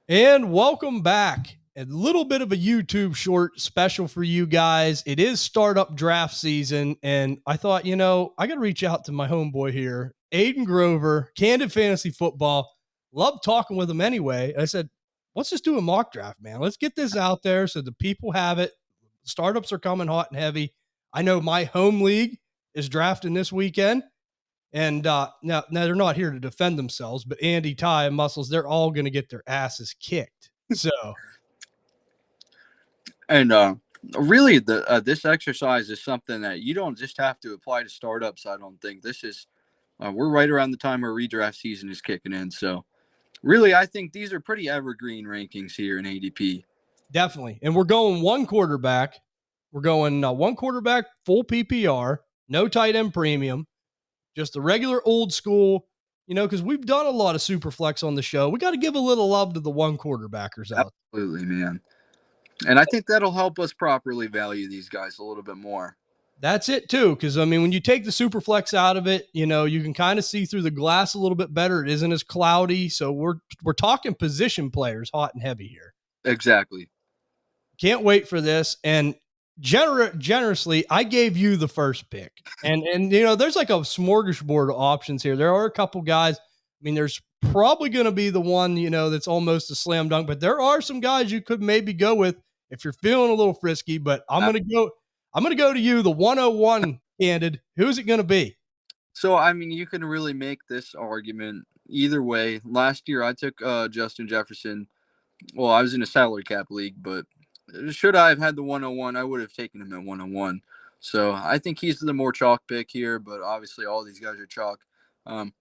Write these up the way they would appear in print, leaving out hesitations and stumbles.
And welcome back. A little bit of a YouTube short special for you guys. It is startup draft season, and I thought, I got to reach out to my homeboy here, Aiden Grover, Candid Fantasy Football. Love talking with him anyway. I said, let's just do a mock draft, man. Let's get this out there so the people have it. Startups are coming hot and heavy. I know my home league is drafting this weekend. And now they're not here to defend themselves, but Andy, Ty, and Muscles, they're all going to get their asses kicked. So, And really, this exercise is something that you don't just have to apply to startups. I don't think this is. We're right around the time our redraft season is kicking in, so really, I think these are pretty evergreen rankings here in ADP. definitely. And we're going one quarterback. We're going one quarterback, full PPR, no tight end premium, just the regular old school, because we've done a lot of super flex on the show. We got to give a little love to the one quarterbackers out. Absolutely, man. And I think that'll help us properly value these guys a little bit more. That's it too, because when you take the super flex out of it, you can kind of see through the glass a little bit better. It isn't as cloudy, so we're talking position players, hot and heavy here. Exactly. Can't wait for this. And generously, I gave you the first pick, and there's like a smorgasbord of options here. There are a couple guys. There's probably going to be the one that's almost a slam dunk, but there are some guys you could maybe go with if you're feeling a little frisky. But I'm going to go to you, the 101 Candid. Who's it going to be? So, you can really make this argument either way. Last year, I took Justin Jefferson. Well, I was in a salary cap league, but should I have had the 101, I would have taken him at 101. So I think he's the more chalk pick here, but obviously all these guys are chalk. I'm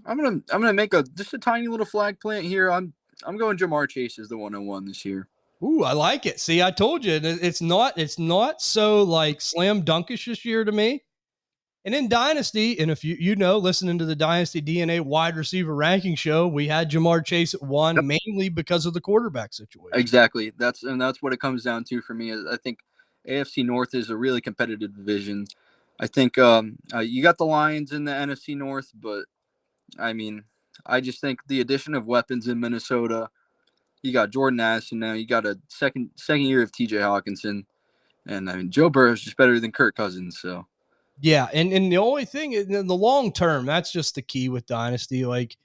gonna make just a tiny little flag plant here. I'm going Jamar Chase as the 101 this year. Ooh, I like it. See, I told you it's not so like slam dunkish this year to me. And in Dynasty, and if listening to the Dynasty DNA wide receiver ranking show, we had Jamar Chase at one, mainly because of the quarterback situation. Exactly. That's what it comes down to for me. I think AFC North is a really competitive division. I think you got the Lions in the NFC North, but I just think the addition of weapons in Minnesota. You got Jordan Addison now. You got a second year of TJ Hawkinson, and Joe Burrow is just better than Kirk Cousins. So. Yeah, and the only thing in the long term, that's just the key with Dynasty. Like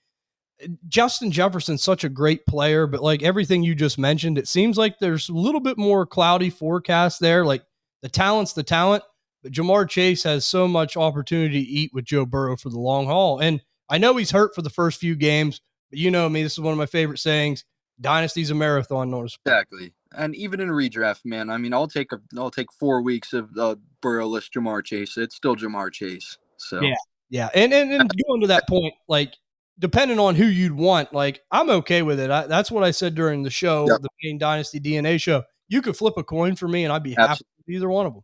Justin Jefferson's such a great player, but like everything you just mentioned, it seems like there's a little bit more cloudy forecast there. Like the talent's the talent, but Jamar Chase has so much opportunity to eat with Joe Burrow for the long haul. And I know he's hurt for the first few games, but you know me, this is one of my favorite sayings. Dynasty's a marathon, not a sprint. Exactly. And even in redraft, man, I'll take 4 weeks of Burrow-less Jamar Chase. It's still Jamar Chase. So yeah. And going to that point, like depending on who you'd want, like I'm okay with it. That's what I said during the show, the main Dynasty DNA show. You could flip a coin for me, and I'd be happy with either one of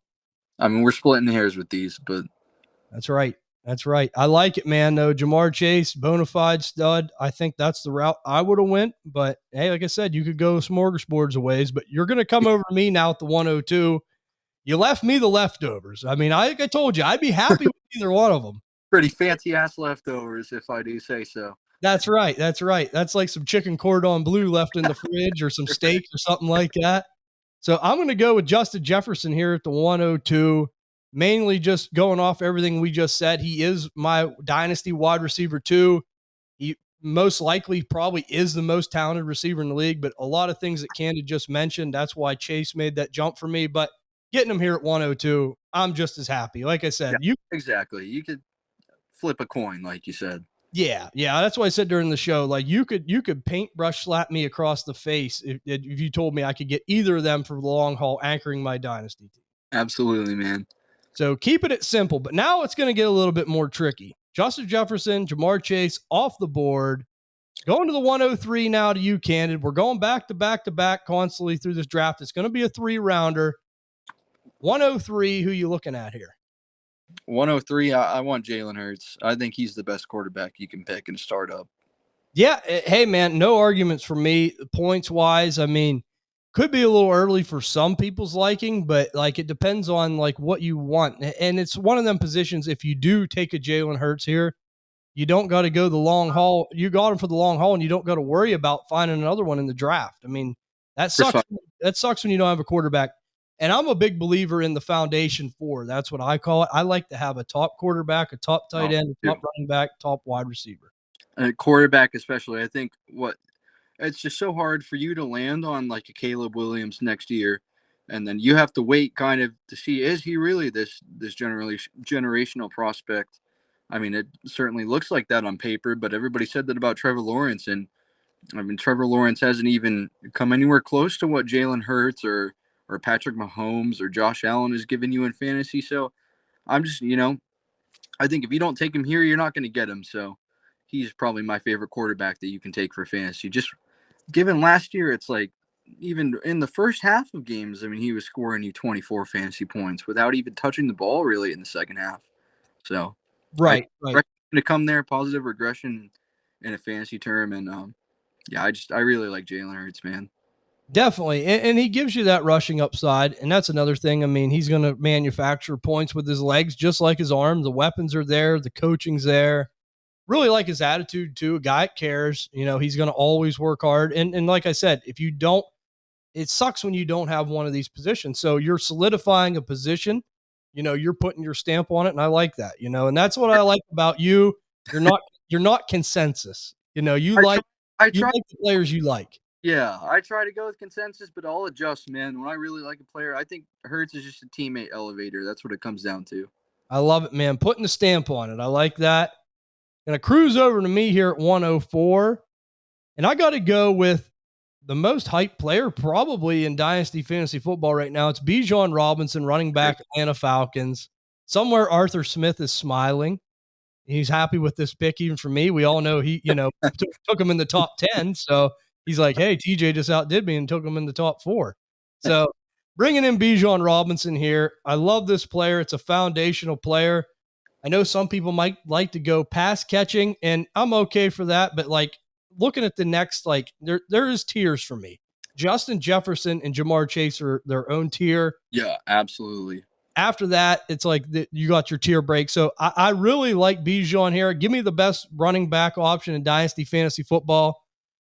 them. We're splitting hairs with these, but that's right. That's right. I like it, man. Though Jamar Chase, bona fide stud. I think that's the route I would have went. But hey, like I said, you could go smorgasbords of ways. But you're going to come over to me now at the 102. You left me the leftovers. I told you, I'd be happy with either one of them. Pretty fancy ass leftovers, if I do say so. That's right. That's right. That's like some chicken cordon bleu left in the fridge or some steak or something like that. So I'm going to go with Justin Jefferson here at the 102. Mainly just going off everything we just said. He is my Dynasty wide receiver too. He most likely probably is the most talented receiver in the league, but a lot of things that Candid just mentioned, that's why Chase made that jump for me. But getting him here at 102, I'm just as happy. Like I said, exactly. You could flip a coin, like you said. Yeah. That's why I said during the show, like you could paintbrush slap me across the face if you told me I could get either of them for the long haul anchoring my Dynasty team. Absolutely, man. So keeping it simple, but now it's going to get a little bit more tricky. Justin Jefferson, Jamar Chase off the board. Going to the 103 now to you, Candid. We're going back to back constantly through this draft. It's going to be a 3-rounder. 103, who you looking at here? 103, I want Jalen Hurts. I think he's the best quarterback you can pick in a startup. Yeah. Hey, man, no arguments for me. Points-wise, could be a little early for some people's liking, but like it depends on like what you want. And it's one of them positions. If you do take a Jalen Hurts here, you don't got to go the long haul. You got him for the long haul, and you don't got to worry about finding another one in the draft. I mean, that sucks. That sucks when you don't have a quarterback. And I'm a big believer in the foundation four. That's what I call it. I like to have a top quarterback, a top tight end, a top running back, top wide receiver. A quarterback especially. I think it's just so hard for you to land on like a Caleb Williams next year, and then you have to wait kind of to see, is he really this generational prospect? I mean, it certainly looks like that on paper, but everybody said that about Trevor Lawrence, and I mean, Trevor Lawrence hasn't even come anywhere close to what Jalen Hurts or Patrick Mahomes or Josh Allen has given you in fantasy. So I'm just, I think if you don't take him here, you're not going to get him. So he's probably my favorite quarterback that you can take for fantasy. Just given last year, it's like even in the first half of games, I mean, he was scoring you 24 fantasy points without even touching the ball really in the second half. So right. To come there, positive regression in a fantasy term. And I really like Jalen Hurts, man. Definitely. And he gives you that rushing upside. And that's another thing. I mean, he's going to manufacture points with his legs, just like his arm. The weapons are there. The coaching's there. Really like his attitude too. A guy that cares, he's going to always work hard. And like I said, if you don't, it sucks when you don't have one of these positions. So you're solidifying a position, you're putting your stamp on it. And I like that, and that's what I like about you. You're not consensus. You like the players you like. Yeah, I try to go with consensus, but I'll adjust, man. When I really like a player, I think Hurts is just a teammate elevator. That's what it comes down to. I love it, man. Putting the stamp on it. I like that. Gonna cruise over to me here at 104. And I got to go with the most hyped player probably in Dynasty Fantasy Football right now. It's Bijan Robinson, running back, Atlanta Falcons. Somewhere Arthur Smith is smiling. He's happy with this pick, even for me. We all know he, took him in the top 10. So he's like, hey, TJ just outdid me and took him in the top 4. So bringing in Bijan Robinson here. I love this player. It's a foundational player. I know some people might like to go pass catching, and I'm okay for that. But like looking at the next, like there is tiers for me. Justin Jefferson and Jamar Chase are their own tier. Yeah, absolutely. After that, it's like you got your tier break. So I really like Bijan here. Give me the best running back option in Dynasty Fantasy Football.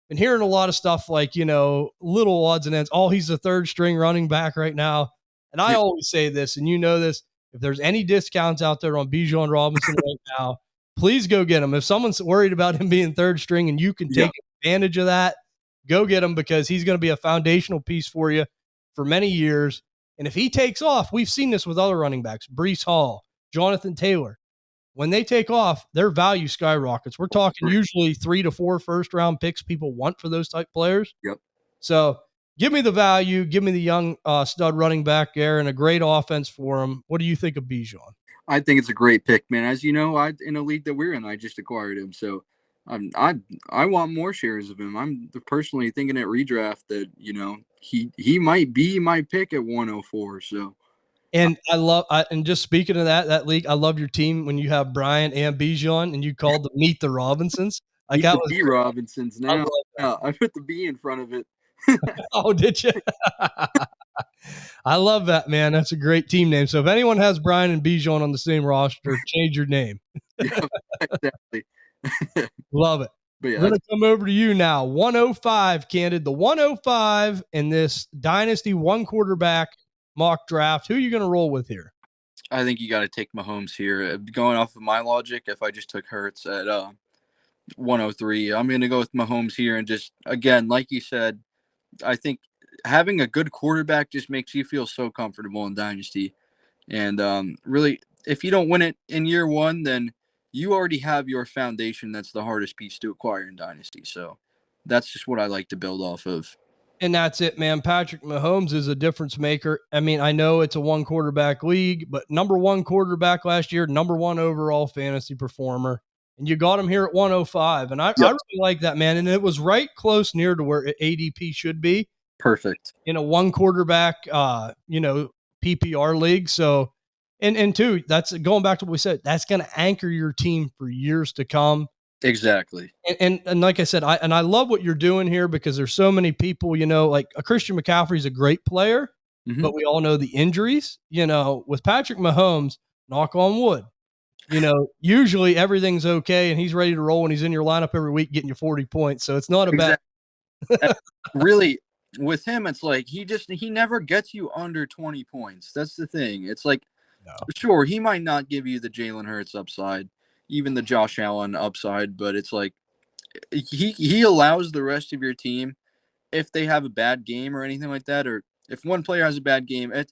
Been hearing a lot of stuff like, little odds and ends. Oh, he's the third string running back right now. And I always say this, and this, if there's any discounts out there on Bijan Robinson right now, please go get him. If someone's worried about him being third string and you can take advantage of that, go get him, because he's going to be a foundational piece for you for many years. And if he takes off, we've seen this with other running backs, Breece Hall, Jonathan Taylor. When they take off, their value skyrockets. We're talking usually 3 to 4 first-round picks people want for those type players. Yep. So give me the value. Give me the young stud running back there and a great offense for him. What do you think of Bijan? I think it's a great pick, man. As you know, in a league that we're in, I just acquired him. So I want more shares of him. I'm personally thinking at redraft that, he might be my pick at 104. So. And and just speaking of that league, I love your team when you have Brian and Bijan and you called them Meet the Robinsons. Like that was the Robinsons now. I put the B in front of it. Oh, did you? I love that, man. That's a great team name. So if anyone has Brian and Bijan on the same roster, change your name. Yeah, exactly. Love it. We're going to come over to you now. 105, Candid. The 105 in this Dynasty one quarterback mock draft. Who are you going to roll with here? I think you got to take Mahomes here. Going off of my logic, if I just took Hurts at 103, I'm going to go with Mahomes here. And just, again, like you said, I think having a good quarterback just makes you feel so comfortable in Dynasty. And really, if you don't win it in year one, then you already have your foundation. That's the hardest piece to acquire in Dynasty. So that's just what I like to build off of. And that's it, man. Patrick Mahomes is a difference maker. I mean, I know it's a one quarterback league, but number one quarterback last year, number one overall fantasy performer. And you got him here at 105. And I really like that, man. And it was right close near to where ADP should be. Perfect. In a one quarterback, PPR league. So, and two, that's going back to what we said, that's going to anchor your team for years to come. Exactly. And like I said, I love what you're doing here, because there's so many people, like a Christian McCaffrey's a great player, but we all know the injuries, with Patrick Mahomes, knock on wood, Usually everything's okay and he's ready to roll and he's in your lineup every week getting you 40 points. So it's not a bad. Exactly. Really, with him, it's like he never gets you under 20 points. That's the thing. It's like, No. sure, he might not give you the Jalen Hurts upside, even the Josh Allen upside, but it's like he allows the rest of your team, if they have a bad game or anything like that, or if one player has a bad game, it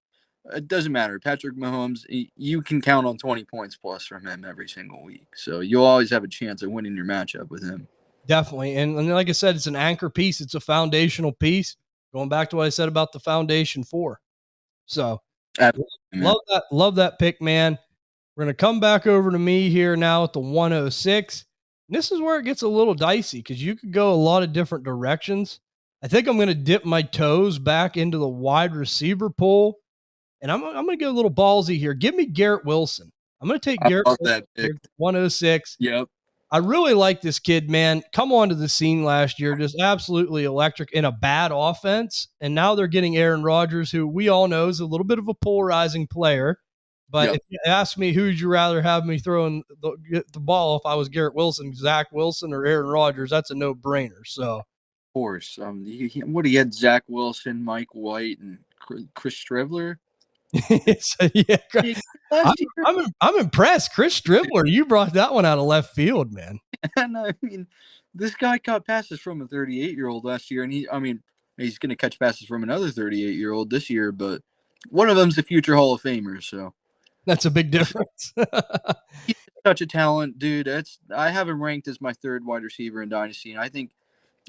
doesn't matter. Patrick Mahomes, you can count on 20 points plus from him every single week. So you'll always have a chance of winning your matchup with him. Definitely. And like I said, it's an anchor piece. It's a foundational piece. Going back to what I said about the foundation four. So love that pick, man. We're going to come back over to me here now at the 106. And this is where it gets a little dicey because you could go a lot of different directions. I think I'm going to dip my toes back into the wide receiver pool. And I'm going to get a little ballsy here. Give me Garrett Wilson. I'm going to take Garrett Wilson here, 106. Yep. I really like this kid, man. Come onto the scene last year, just absolutely electric in a bad offense. And now they're getting Aaron Rodgers, who we all know is a little bit of a polarizing player. But if you ask me, who would you rather have me throwing the ball if I was Garrett Wilson, Zach Wilson, or Aaron Rodgers? That's a no-brainer. So, of course. He had Zach Wilson, Mike White, and Chris Strivler. so, yeah, I'm impressed. Chris Stribler, you brought that one out of left field, man. And I mean, this guy caught passes from a 38-year-old last year, and he's going to catch passes from another 38-year-old this year, but one of them's a future Hall of Famer, so that's a big difference. He's such a talent, dude. I have him ranked as my third wide receiver in Dynasty, and I think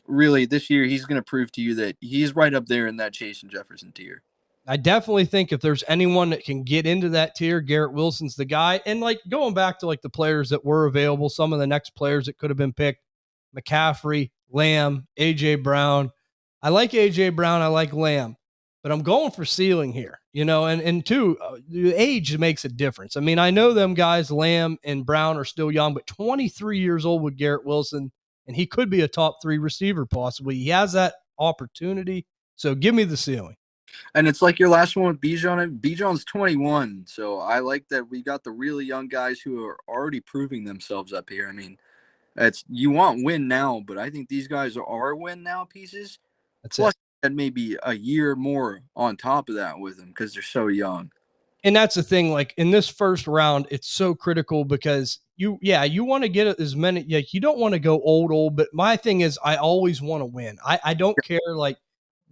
really this year he's going to prove to you that he's right up there in that Chase and Jefferson tier. I definitely think if there's anyone that can get into that tier, Garrett Wilson's the guy. And like going back to like the players that were available, some of the next players that could have been picked, McCaffrey, Lamb, AJ Brown. I like AJ Brown. I like Lamb, but I'm going for ceiling here, and two, the age makes a difference. I mean, I know them guys, Lamb and Brown are still young, but 23 years old with Garrett Wilson, and he could be a top 3 receiver possibly. He has that opportunity. So give me the ceiling. And it's like your last one with Bijan. Bijan's 21, so I like that we got the really young guys who are already proving themselves up here. I mean, you want win now, but I think these guys are win now pieces. That's Plus, it. maybe a year more on top of that with them because they're so young. And that's the thing, like in this first round, it's so critical because you want to get as many, like you don't want to go old, but my thing is I always want to win. I don't care. Like,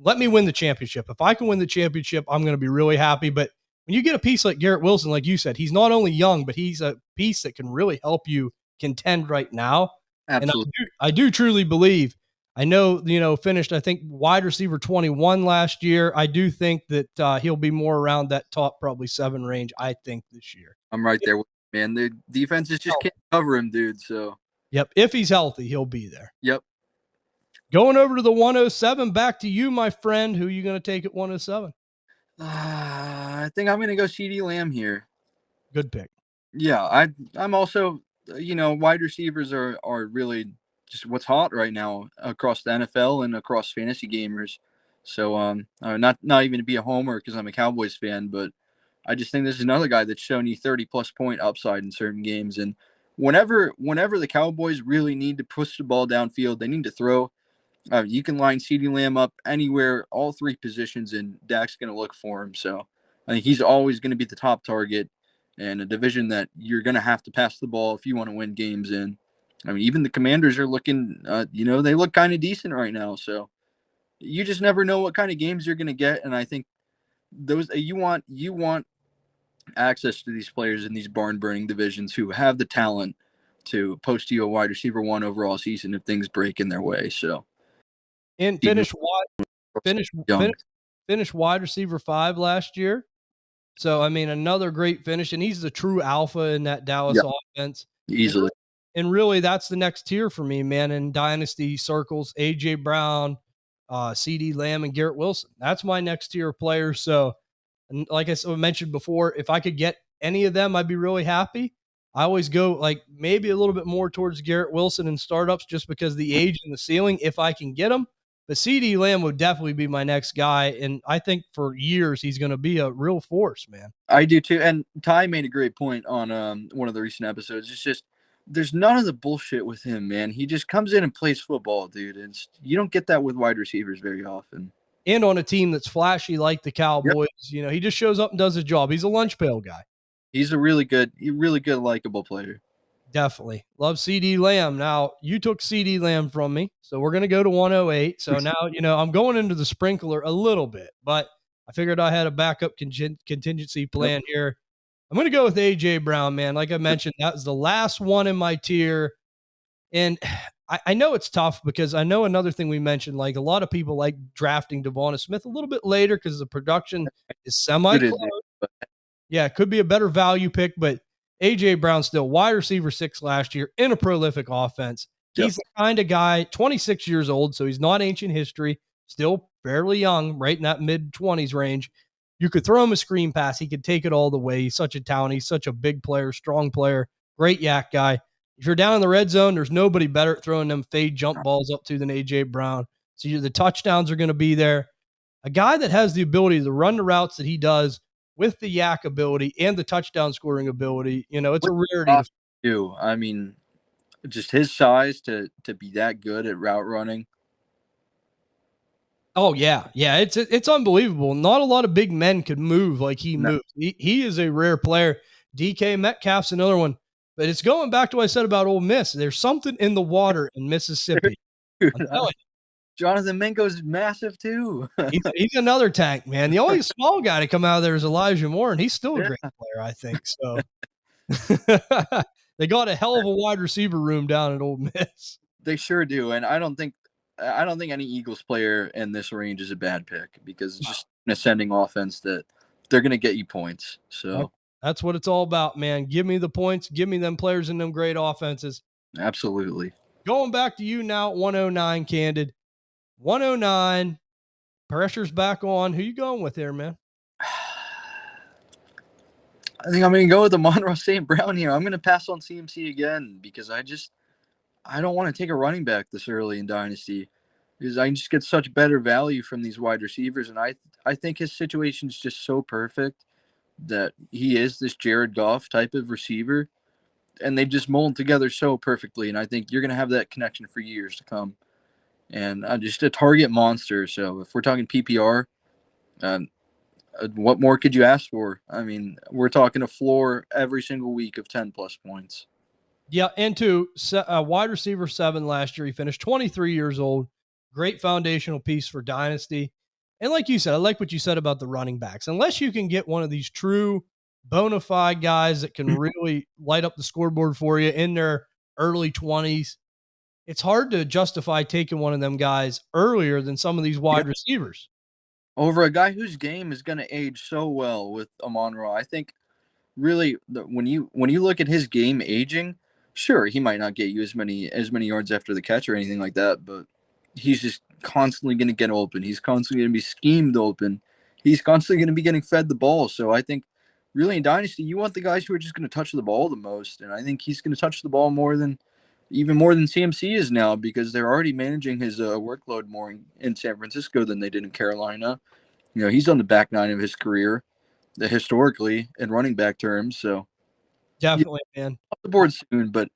let me win the championship. If I can win the championship, I'm going to be really happy. But when you get a piece like Garrett Wilson, like you said, he's not only young, but he's a piece that can really help you contend right now. Absolutely. And I do truly believe, I know, finished, I think, wide receiver 21 last year. I do think that he'll be more around that top probably 7 range, I think, this year. I'm right there with you, man. The defenses just can't cover him, dude. So, yep. If he's healthy, he'll be there. Yep. Going over to the 107, back to you, my friend. Who are you going to take at 107? I think I'm going to go CeeDee Lamb here. Good pick. Yeah, I'm also, wide receivers are really just what's hot right now across the NFL and across fantasy gamers. So not even to be a homer because I'm a Cowboys fan, but I just think this is another guy that's shown you 30+ point upside in certain games. And whenever the Cowboys really need to push the ball downfield, they need to throw. You can line CeeDee Lamb up anywhere, all 3 positions, and Dak's going to look for him. So I think he's always going to be the top target in a division that you're going to have to pass the ball if you want to win games in. I mean, even the Commanders are looking, they look kind of decent right now. So you just never know what kind of games you're going to get. And I think those you want access to these players in these barn-burning divisions who have the talent to post you a wide receiver 1 overall season if things break in their way. So. And finish wide receiver 5 last year. So, I mean, another great finish. And he's the true alpha in that Dallas offense. Easily. And really, that's the next tier for me, man, in Dynasty circles. A.J. Brown, CeeDee Lamb, and Garrett Wilson. That's my next tier of players. So, and like I mentioned before, if I could get any of them, I'd be really happy. I always go like maybe a little bit more towards Garrett Wilson in startups just because the age and the ceiling, if I can get them. But CeeDee Lamb would definitely be my next guy. And I think for years, he's going to be a real force, man. I do too. And Ty made a great point on one of the recent episodes. It's just there's none of the bullshit with him, man. He just comes in and plays football, dude. And you don't get that with wide receivers very often. And on a team that's flashy like the Cowboys, he just shows up and does his job. He's a lunch pail guy. He's a really good, likable player. Definitely. Love CeeDee Lamb. Now, you took CeeDee Lamb from me, so we're going to go to 108. So now, I'm going into the sprinkler a little bit, but I figured I had a backup contingency plan here. I'm going to go with A.J. Brown, man. Like I mentioned, that was the last one in my tier. And I know it's tough because I know another thing we mentioned, like a lot of people like drafting Devonta Smith a little bit later because the production is semi-close. Yeah, it could be a better value pick, but A.J. Brown still wide receiver 6 last year in a prolific offense. He's the kind of guy, 26 years old, so he's not ancient history, still fairly young, right in that mid-20s range. You could throw him a screen pass. He could take it all the way. He's such a talent. He's such a big player, strong player, great yak guy. If you're down in the red zone, there's nobody better at throwing them fade jump balls up to than A.J. Brown. So the touchdowns are going to be there. A guy that has the ability to run the routes that he does with the yak ability and the touchdown scoring ability, it's a rarity to do. I mean, just his size to be that good at route running. Oh yeah. It's unbelievable. Not a lot of big men could move like he moves. He is a rare player. DK Metcalf's another one, but it's going back to what I said about Ole Miss. There's something in the water in Mississippi. Dude, Jonathan Mingo's massive too. he's another tank, man. The only small guy to come out of there is Elijah Moore, and he's still a great player, I think. So they got a hell of a wide receiver room down at Ole Miss. They sure do, and I don't think any Eagles player in this range is a bad pick because it's just an ascending offense that they're going to get you points. So that's what it's all about, man. Give me the points. Give me them players in them great offenses. Absolutely. Going back to you now at 109, Candid. 109. Pressure's back on. Who you going with there, man? I think I'm going to go with the Monroe St. Brown here. I'm going to pass on CMC again because I don't want to take a running back this early in Dynasty because I just get such better value from these wide receivers. And I think his situation is just so perfect that he is this Jared Goff type of receiver. And they just mold together so perfectly. And I think you're going to have that connection for years to come. And just a target monster. So if we're talking PPR, what more could you ask for? I mean, we're talking a floor every single week of 10 plus points. Yeah, and wide receiver 7 last year. He finished 23 years old. Great foundational piece for Dynasty. And like you said, I like what you said about the running backs. Unless you can get one of these true bona fide guys that can really light up the scoreboard for you in their early 20s, it's hard to justify taking one of them guys earlier than some of these wide receivers. Over a guy whose game is going to age so well with Monroe. I think really when you look at his game aging, sure, he might not get you as many yards after the catch or anything like that, but he's just constantly going to get open. He's constantly going to be schemed open. He's constantly going to be getting fed the ball. So I think really in Dynasty, you want the guys who are just going to touch the ball the most. And I think he's going to touch the ball even more than CMC is now because they're already managing his workload more in San Francisco than they did in Carolina. He's on the back nine of his career historically in running back terms. So definitely, man. Off the board soon, but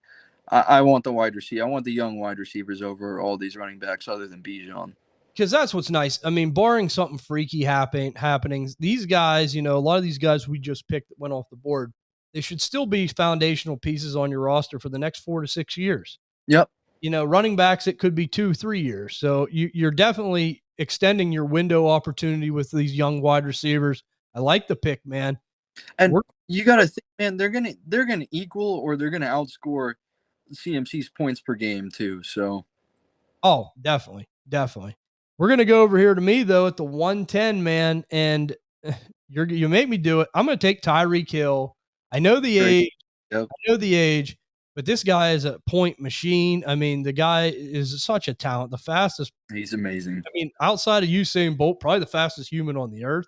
I want the wide receiver. I want the young wide receivers over all these running backs other than Bijan. Because that's what's nice. I mean, barring something freaky happenings, these guys, a lot of these guys we just picked that went off the board, they should still be foundational pieces on your roster for the next 4 to 6 years. Yep. Running backs, it could be 2-3 years. So you're definitely extending your window opportunity with these young wide receivers. I like the pick, man. And you got to think, man, they're gonna equal or they're gonna outscore CMC's points per game too. So, definitely. We're gonna go over here to me though at the 110, man, and you make me do it. I'm gonna take Tyreek Hill. I know the age, but this guy is a point machine. I mean, the guy is such a talent. The fastest. He's amazing. I mean, outside of Usain Bolt, probably the fastest human on the earth.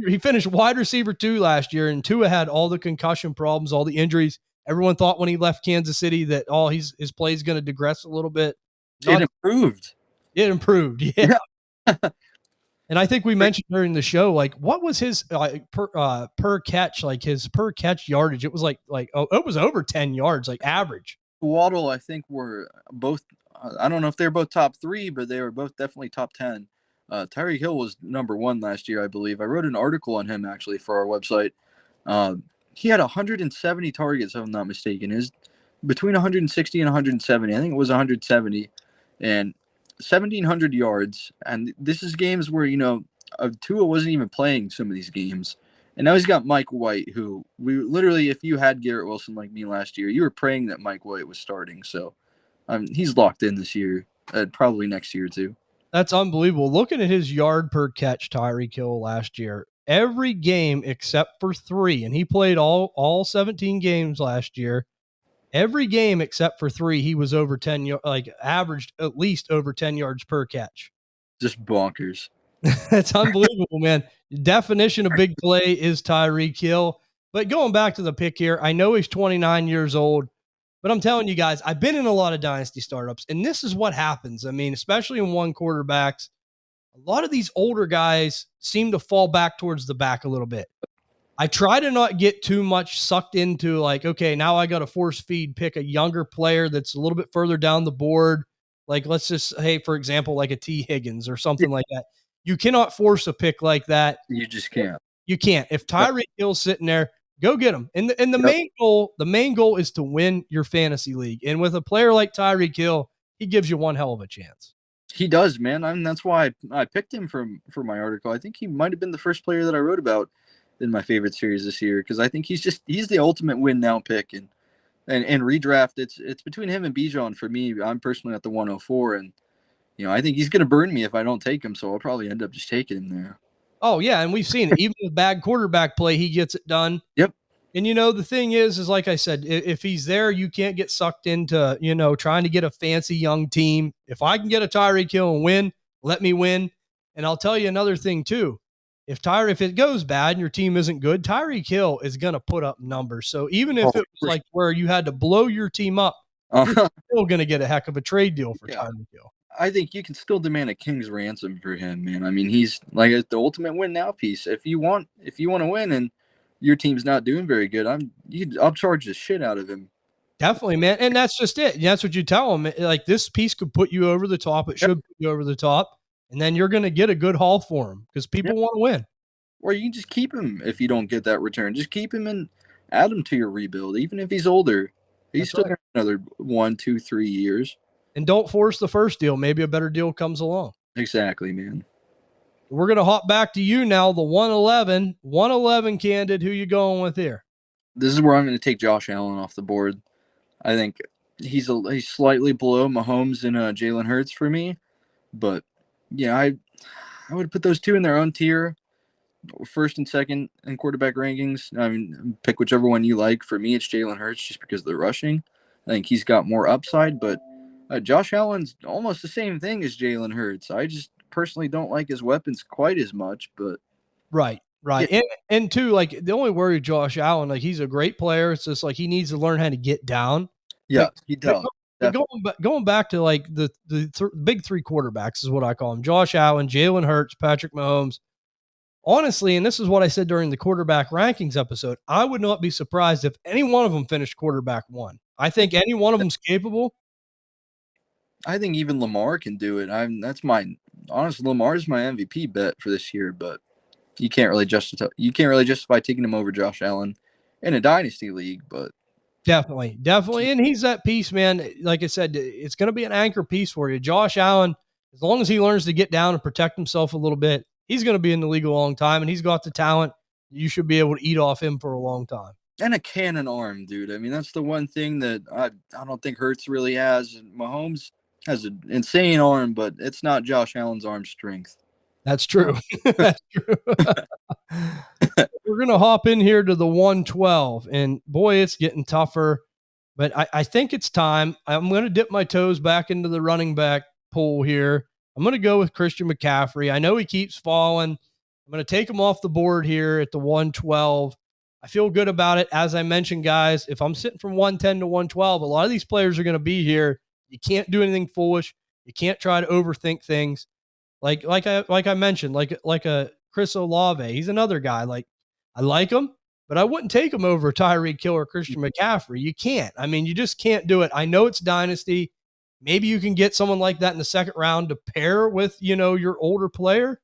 He finished wide receiver 2 last year, and Tua had all the concussion problems, all the injuries. Everyone thought when he left Kansas City that his play is going to digress a little bit. It improved. It improved. Yeah. And I think we mentioned during the show, like, what was his per catch, like his per catch yardage? It was like it was over 10 yards, like average. Waddle, I think, were both. I don't know if they're both top 3, but they were both definitely top 10. Tyreek Hill was number 1 last year, I believe. I wrote an article on him actually for our website. He had 170 targets, if I'm not mistaken. His between 160 and 170. I think it was 170, and 1,700 yards. And this is games where Tua wasn't even playing some of these games. And now he's got Mike White, who we literally, if you had Garrett Wilson like me last year, you were praying that Mike White was starting. So he's locked in this year, probably next year too. That's unbelievable. Looking at his yard per catch, Tyreek Hill last year, every game except for 3, and he played all 17 games last year. Every game except for 3, he was over 10, like averaged at least over 10 yards per catch. Just bonkers. That's unbelievable, man. Definition of big play is Tyreek Hill. But going back to the pick here, I know he's 29 years old, but I'm telling you guys, I've been in a lot of dynasty startups, and this is what happens. I mean, especially in one quarterbacks, a lot of these older guys seem to fall back towards the back a little bit. I try to not get too much sucked into like, okay, now I got to force feed, pick a younger player that's a little bit further down the board. Like, let's just, hey, for example, like a T Higgins or something like that. You cannot force a pick like that. You just can't. You can't. If Tyreek Hill's sitting there, go get him. And the main goal is to win your fantasy league. And with a player like Tyreek Hill, he gives you one hell of a chance. He does, man. That's why I picked him for my article. I think he might have been the first player that I wrote about in my favorite series this year, because I think he's the ultimate win now pick, and redraft. It's between him and Bijan for me. I'm personally at the 104, and I think he's gonna burn me if I don't take him, so I'll probably end up just taking him there. Oh yeah, and we've seen it. Even with bad quarterback play, he gets it done. Yep. And the thing is like I said, if he's there, you can't get sucked into trying to get a fancy young team. If I can get a Tyreek Hill and win, let me win. And I'll tell you another thing too. If it goes bad and your team isn't good, Tyreek Hill is going to put up numbers. So even if it was like where you had to blow your team up, you're still going to get a heck of a trade deal for Tyreek Hill. I think you can still demand a king's ransom for him, man. I mean, he's like the ultimate win now piece. If you want to win and your team's not doing very good, I'll charge the shit out of him. Definitely, man. And that's just it. That's what you tell him. Like, this piece could put you over the top. It should put you over the top. And then you're going to get a good haul for him because people want to win. Or you can just keep him if you don't get that return. Just keep him and add him to your rebuild. Even if he's older, he's still got another 1, 2, 3 years. And don't force the first deal. Maybe a better deal comes along. Exactly, man. We're going to hop back to you now, the 111. 111, Candid. Who you going with here? This is where I'm going to take Josh Allen off the board. I think he's slightly below Mahomes and Jalen Hurts for me. But, yeah, I would put those two in their own tier, first and second in quarterback rankings. I mean, pick whichever one you like. For me, it's Jalen Hurts just because of the rushing. I think he's got more upside, but Josh Allen's almost the same thing as Jalen Hurts. I just personally don't like his weapons quite as much, but right. Yeah. And two, like, the only worry with Josh Allen, like, he's a great player. It's just like he needs to learn how to get down. Yeah, he does. Going back to like the big 3 quarterbacks is what I call them: Josh Allen, Jalen Hurts, Patrick Mahomes. Honestly, and this is what I said during the quarterback rankings episode, I would not be surprised if any one of them finished quarterback 1. I think any one of them's capable. I think even Lamar can do it. Lamar's my MVP bet for this year, but you can't really justify taking him over Josh Allen in a dynasty league, but definitely. And he's that piece, man. Like I said, it's going to be an anchor piece for you. Josh Allen, as long as he learns to get down and protect himself a little bit, he's going to be in the league a long time, and he's got the talent. You should be able to eat off him for a long time. And a cannon arm, dude. I mean, that's the one thing that I don't think Hurts really has. Mahomes has an insane arm, but it's not Josh Allen's arm strength. That's true. That's true. We're going to hop in here to the 112, and boy, it's getting tougher. But I think it's time. I'm going to dip my toes back into the running back pool here. I'm going to go with Christian McCaffrey. I know he keeps falling. I'm going to take him off the board here at the 112. I feel good about it. As I mentioned, guys, if I'm sitting from 110 to 112, a lot of these players are going to be here. You can't do anything foolish. You can't try to overthink things. Like I mentioned, like a Chris Olave. He's another guy. Like I like him, but I wouldn't take him over Tyreek Hill or Christian McCaffrey. You can't. I mean, you just can't do it. I know it's Dynasty. Maybe you can get someone like that in the second round to pair with, your older player,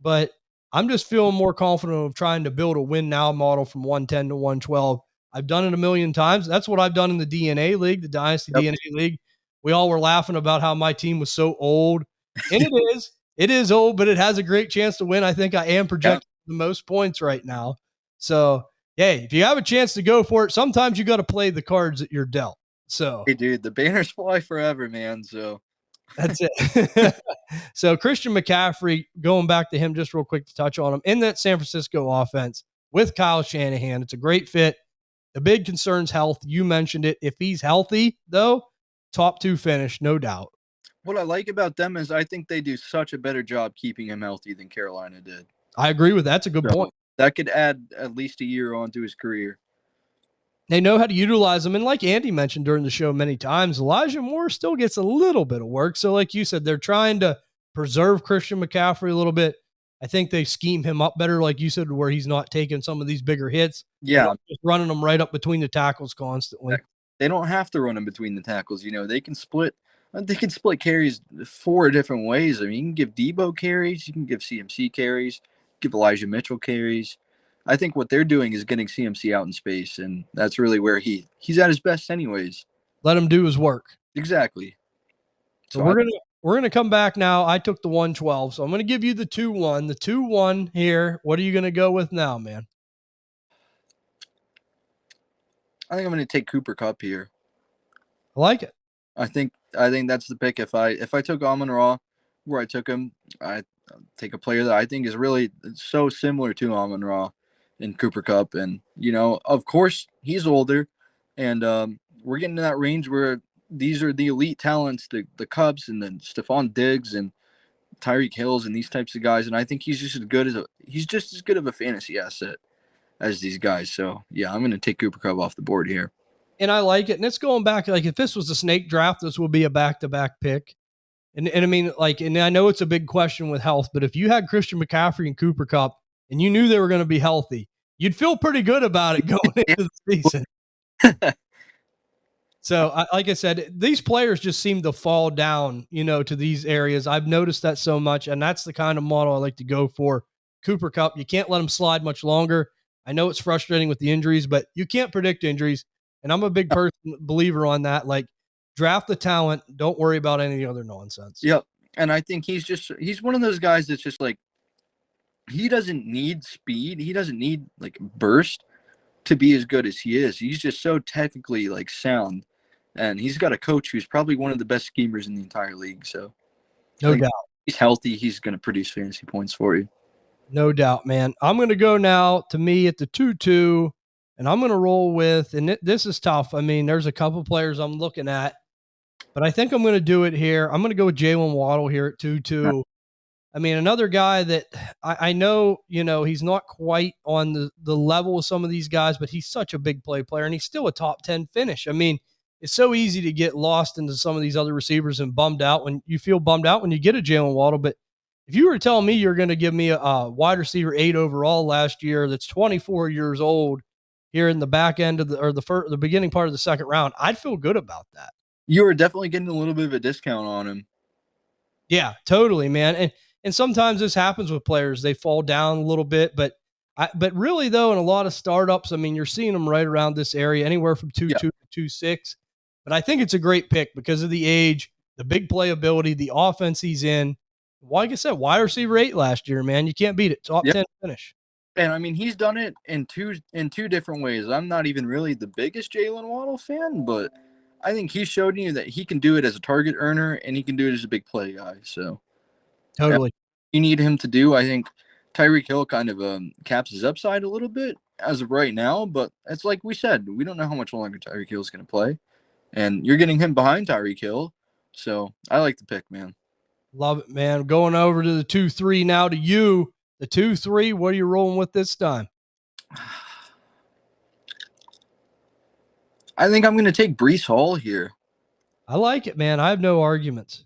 but I'm just feeling more confident of trying to build a win now model from 110 to 112. I've done it a million times. That's what I've done in the DNA League, the Dynasty Yep. DNA League. We all were laughing about how my team was so old. And it is. It is old, but it has a great chance to win. I think I am projecting the most points right now. So, hey, if you have a chance to go for it, sometimes you got to play the cards that you're dealt. So, Hey, dude, the banners fly forever, man. So that's it. So Christian McCaffrey, going back to him just real quick to touch on him, in that San Francisco offense with Kyle Shanahan, it's a great fit. The big concern's health. You mentioned it. If he's healthy, though, top 2 finish, no doubt. what I like about them is I think they do such a better job keeping him healthy than Carolina did. I agree with that. That's a good point. That could add at least a year onto his career. They know how to utilize them. And like Andy mentioned during the show many times, Elijah Moore still gets a little bit of work. So like you said, they're trying to preserve Christian McCaffrey a little bit. I think they scheme him up better, like you said, where he's not taking some of these bigger hits. Yeah. Just running them right up between the tackles constantly. They don't have to run him between the tackles. They can split carries 4 different ways. I mean, you can give Debo carries, you can give CMC carries, give Elijah Mitchell carries. I think what they're doing is getting CMC out in space, and that's really where he's at his best anyways. Let him do his work. Exactly. So we're gonna come back now. I took the 112, so I'm gonna give you the 2-1. The 2-1 here. What are you gonna go with now, man? I think I'm going to take Cooper Kupp here. I like it. I think that's the pick. If I took Amon-Ra where I took him, I take a player that I think is really so similar to Amon-Ra in Cooper Kupp, and of course he's older, and we're getting to that range where these are the elite talents, the Cubs and then Stefan Diggs and Tyreek Hills and these types of guys, and I think he's just as good of a fantasy asset as these guys. So yeah, I'm going to take Cooper Kupp off the board here. And I like it. And it's going back, like if this was a snake draft, this would be a back-to-back pick. And I mean, and I know it's a big question with health, but if you had Christian McCaffrey and Cooper Kupp and you knew they were going to be healthy, you'd feel pretty good about it going into the season. So, like I said, these players just seem to fall down, to these areas. I've noticed that so much, and that's the kind of model I like to go for. Cooper Kupp, you can't let him slide much longer. I know it's frustrating with the injuries, but you can't predict injuries, and I'm a big believer on that. Like, draft the talent. Don't worry about any other nonsense. Yep, and I think he's one of those guys that's just like, he doesn't need speed. He doesn't need like burst to be as good as he is. He's just so technically like sound. And he's got a coach who's probably one of the best schemers in the entire league. So no doubt. He's healthy. He's going to produce fantasy points for you. No doubt, man. I'm going to go now to me at the 2-2, and I'm going to roll with, and this is tough. I mean, there's a couple players I'm looking at, but I think I'm going to do it here. I'm going to go with Jalen Waddle here at 2-2. I mean, another guy that I know, he's not quite on the level of some of these guys, but he's such a big player, and he's still a top 10 finish. I mean, it's so easy to get lost into some of these other receivers and bummed out when you get a Jalen Waddle. But if you were telling me you're going to give me a wide receiver 8 overall last year that's 24 years old here in the back end of the beginning part of the second round, I'd feel good about that. You are definitely getting a little bit of a discount on him. Yeah, totally, man. And sometimes this happens with players. They fall down a little bit, but really though, in a lot of startups, I mean, you're seeing them right around this area, anywhere from 2-2 to 2-6. But I think it's a great pick because of the age, the big playability, the offense he's in. Well, like I said, wide receiver 8 last year, man. You can't beat it. Top 10 finish. And I mean, he's done it in two different ways. I'm not even really the biggest Jalen Waddle fan, but I think he showed you that he can do it as a target earner and he can do it as a big play guy. So totally, you need him to do. I think Tyreek Hill kind of caps his upside a little bit as of right now, but it's like we said, we don't know how much longer Tyreek Hill is going to play, and you're getting him behind Tyreek Hill. So I like the pick, man. Love it, man. Going over to the 2-3 now to you. The 2-3, what are you rolling with this time? I think I'm going to take Breece Hall here. I like it, man. I have no arguments.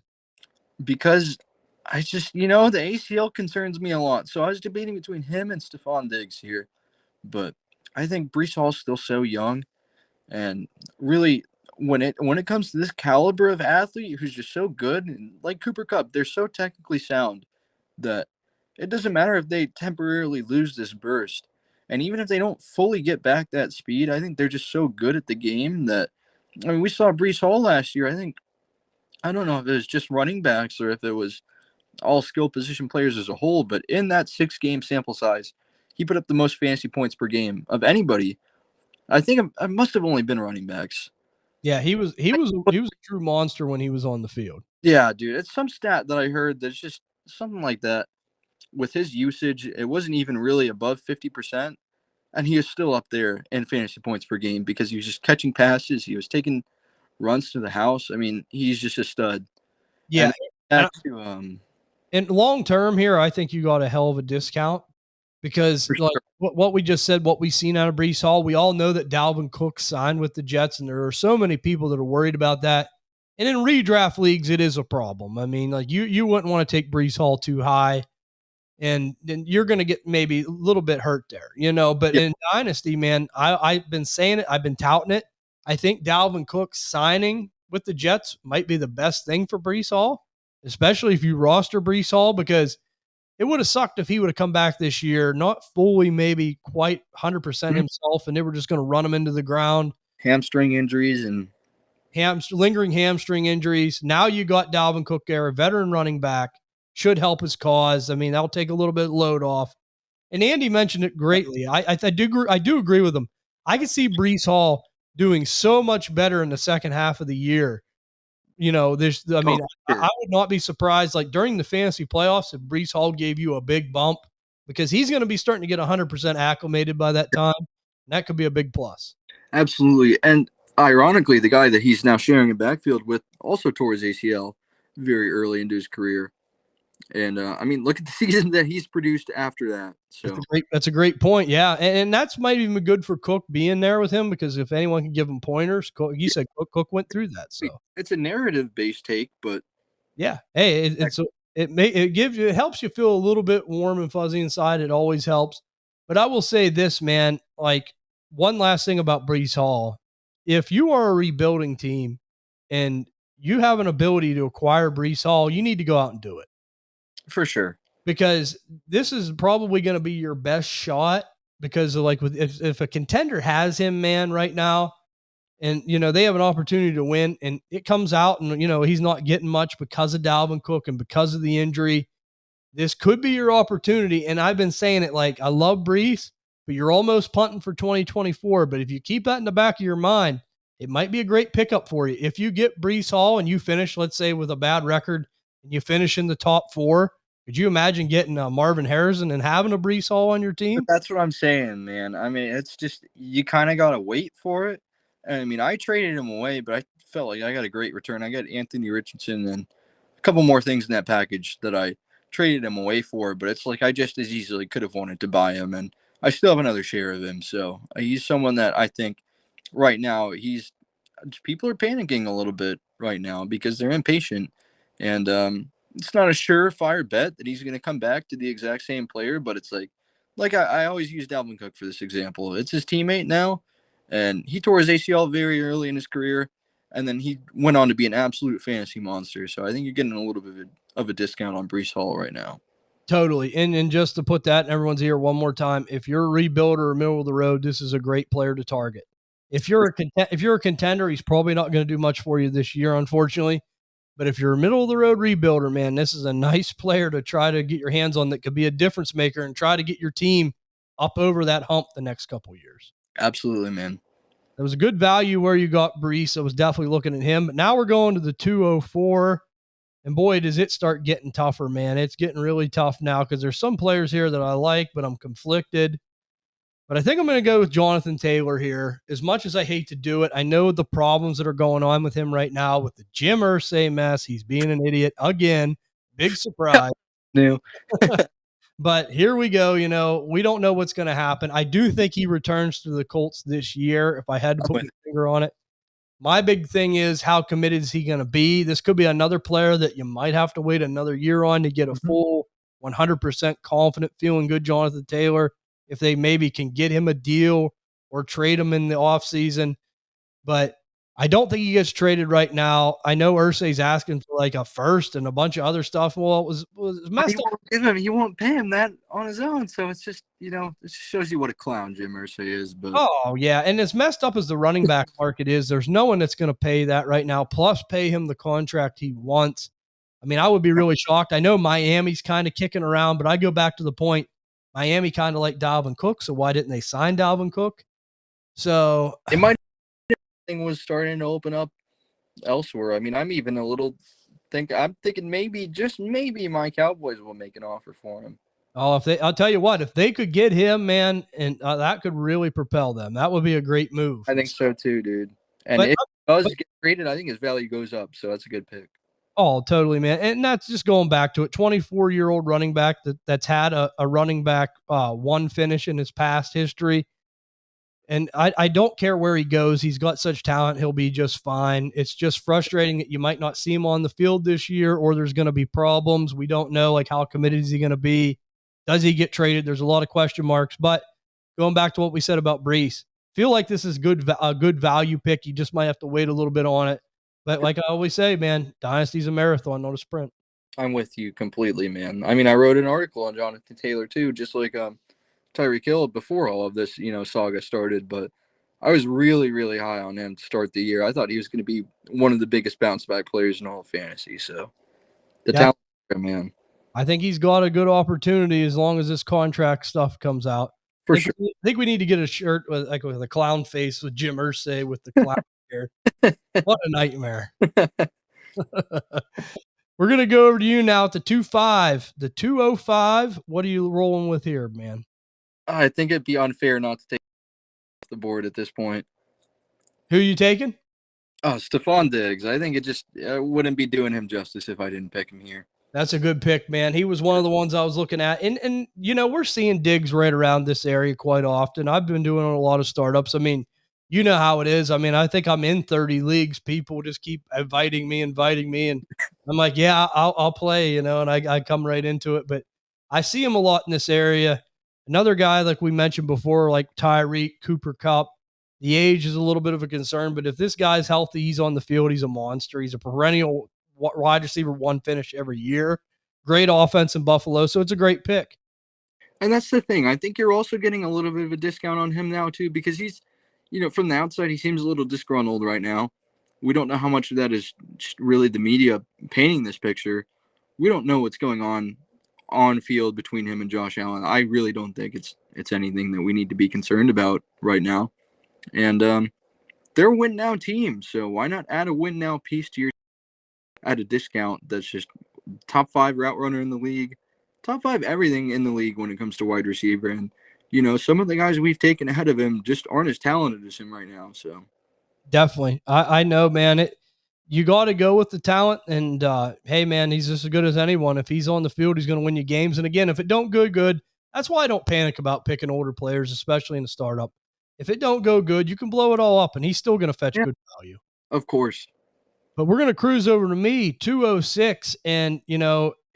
because I just, the ACL concerns me a lot. So I was debating between him and Stefan Diggs here, but I think Brees Hall's still so young, and really, when it comes to this caliber of athlete who's just so good, and like Cooper Kupp, they're so technically sound that it doesn't matter if they temporarily lose this burst. And even if they don't fully get back that speed, I think they're just so good at the game that, I mean, we saw Brees Hall last year. I don't know if it was just running backs or if it was all skill position players as a whole, but in that 6 game sample size, he put up the most fantasy points per game of anybody. I think it must have only been running backs. Yeah, he was a true monster when he was on the field. Yeah, dude, it's some stat that I heard that's just something like that. With his usage, it wasn't even really above 50%, and he is still up there in fantasy points per game because he was just catching passes. He was taking runs to the house. I mean, he's just a stud. Yeah, And and back to and long term here, I think you got a hell of a discount because for like sure. what we just said, what we've seen out of Brees Hall, we all know that Dalvin Cook signed with the Jets, and there are so many people that are worried about that. And in redraft leagues, it is a problem. I mean, like you wouldn't want to take Brees Hall too high, and then you're going to get maybe a little bit hurt there, you know. But Yeah, in Dynasty, man, I've been saying it, I've been touting it. I think Dalvin Cook signing with the Jets might be the best thing for Brees Hall, especially if you roster Brees Hall, because it would have sucked if he would have come back this year, not fully, maybe quite 100% mhm. himself, and they were just going to run him into the ground. Hamstring injuries and Lingering hamstring injuries. Now you got Dalvin Cook there, a veteran running back, should help his cause. I mean, that'll take a little bit of load off. And Andy mentioned it greatly. I do agree with him. I could see Brees Hall doing so much better in the second half of the year. You know, I oh, mean, for I sure. would not be surprised, like during the fantasy playoffs, if Brees Hall gave you a big bump because he's going to be starting to get 100% acclimated by that time. And that could be a big plus. Absolutely. And ironically, the guy that he's now sharing a backfield with also tore his ACL very early into his career. And I mean, look at the season that he's produced after that. So That's a great point. Yeah. And that's might even be good for Cook being there with him because if anyone can give him pointers, you said Cook went through that. So it's a narrative based take, but yeah. Hey, it helps you feel a little bit warm and fuzzy inside. It always helps. But I will say this, man, like one last thing about Brees Hall. If you are a rebuilding team and you have an ability to acquire Brees Hall, you need to go out and do it for sure. because this is probably going to be your best shot because of like if a contender has him, man, right now, and they have an opportunity to win, and it comes out, and he's not getting much because of Dalvin Cook and because of the injury. This could be your opportunity, and I've been saying it like I love Brees, but you're almost punting for 2024. But if you keep that in the back of your mind, it might be a great pickup for you. If you get Brees Hall and you finish, let's say, with a bad record, and you finish in the top 4, could you imagine getting Marvin Harrison and having a Brees Hall on your But team? that's what I'm saying, man. I mean, it's just you kind of gotta wait for it. And I mean, I traded him away, but I felt like I got a great return. I got Anthony Richardson and a couple more things in that package that I traded him away for. But it's like I just as easily could have wanted to buy him, and I still have another share of him. So he's someone that I think right now he's people are panicking a little bit right now because they're impatient, and it's not a surefire bet that he's going to come back to the exact same player. But it's like I always use Dalvin Cook for this example. It's his teammate now, and he tore his ACL very early in his career, and then he went on to be an absolute fantasy monster. So I think you're getting a little bit of a discount on Brees Hall right now. Totally. And just to put that in everyone's ear one more time, if you're a rebuilder or middle of the road, this is a great player to target. If you're a contender, he's probably not going to do much for you this year, unfortunately. But if you're a middle of the road rebuilder, man, this is a nice player to try to get your hands on that could be a difference maker and try to get your team up over that hump the next couple of years. Absolutely, man. There was a good value where you got Brees. I was definitely looking at him. But now we're going to the 204. And boy, does it start getting tougher, man. It's getting really tough now because there's some players here that I like, but I'm conflicted. But I think I'm going to go with Jonathan Taylor here. As much as I hate to do it, I know the problems that are going on with him right now with the Jim Irsay mess. He's being an idiot again. Big surprise. New. But here we go. We don't know what's going to happen. I do think he returns to the Colts this year if I had to I'm put with my finger on it. My big thing is how committed is he going to be? This could be another player that you might have to wait another year on to get a full 100% confident, feeling good Jonathan Taylor. If they maybe can get him a deal or trade him in the offseason. But I don't think he gets traded right now. I know Irsay's asking for like a first and a bunch of other stuff. Well, it was messed up. He won't pay him that on his own. So it's just, it just shows you what a clown Jim Irsay is. But Oh, yeah. And as messed up as the running back market is, there's no one that's going to pay that right now, plus pay him the contract he wants. I mean, I would be really shocked. I know Miami's kind of kicking around, but I go back to the point Miami kind of like Dalvin Cook. So why didn't they sign Dalvin Cook? So it might thing was starting to open up elsewhere. I mean, I'm even a little I'm thinking maybe, just maybe, my Cowboys will make an offer for him. Oh, I'll tell you what, if they could get him, man, and that could really propel them. That would be a great move. I think so too, dude. And if it does get traded, I think his value goes up. So that's a good pick. Oh, totally, man. And that's just going back to it. 24-year-old running back that's had a running back one finish in his past history. And I don't care where he goes. He's got such talent. He'll be just fine. It's just frustrating that you might not see him on the field this year, or there's going to be problems. We don't know, like, how committed is he going to be? Does he get traded? There's a lot of question marks. But going back to what we said about Brees, feel like this is a good value pick. You just might have to wait a little bit on it. But like I always say, man, Dynasty's a marathon, not a sprint. I'm with you completely, man. I mean, I wrote an article on Jonathan Taylor too, just like Tyreek Hill before all of this, saga started. But I was really, really high on him to start the year. I thought he was going to be one of the biggest bounce back players in all of fantasy. So the talent, man. I think he's got a good opportunity as long as this contract stuff comes out. For sure. I think we need to get a shirt with a clown face with Jim Irsay with the clown hair. What a nightmare. We're going to go over to you now at the 2-5. The 205, what are you rolling with here, man? I think it'd be unfair not to take off the board at this point. Who are you taking? Stefan Diggs. I think it just wouldn't be doing him justice if I didn't pick him here. That's a good pick, man. He was one of the ones I was looking at. And we're seeing Diggs right around this area quite often. I've been doing a lot of startups. I mean, you know how it is. I mean, I think I'm in 30 leagues. People just keep inviting me. And I'm like, yeah, I'll play, and I come right into it. But I see him a lot in this area. Another guy, like we mentioned before, like Tyreek, Cooper Kupp, the age is a little bit of a concern. But if this guy's healthy, he's on the field, he's a monster. He's a perennial wide receiver one finish every year. Great offense in Buffalo, so it's a great pick. And that's the thing. I think you're also getting a little bit of a discount on him now too, because he's, from the outside, he seems a little disgruntled right now. We don't know how much of that is really the media painting this picture. We don't know what's going on field between him and Josh Allen. I really don't think it's anything that we need to be concerned about right now. And they're a win now team, so why not add a win now piece to your at a discount that's just top 5 route runner in the league, top 5 everything in the league when it comes to wide receiver. And, some of the guys we've taken ahead of him just aren't as talented as him right now. So definitely. I know, man. You got to go with the talent. And, hey, man, he's just as good as anyone. If he's on the field, he's going to win you games. And again, if it don't go good, that's why I don't panic about picking older players, especially in a startup. If it don't go good, you can blow it all up, and he's still going to fetch good value. Of course. But we're going to cruise over to me, 206, and,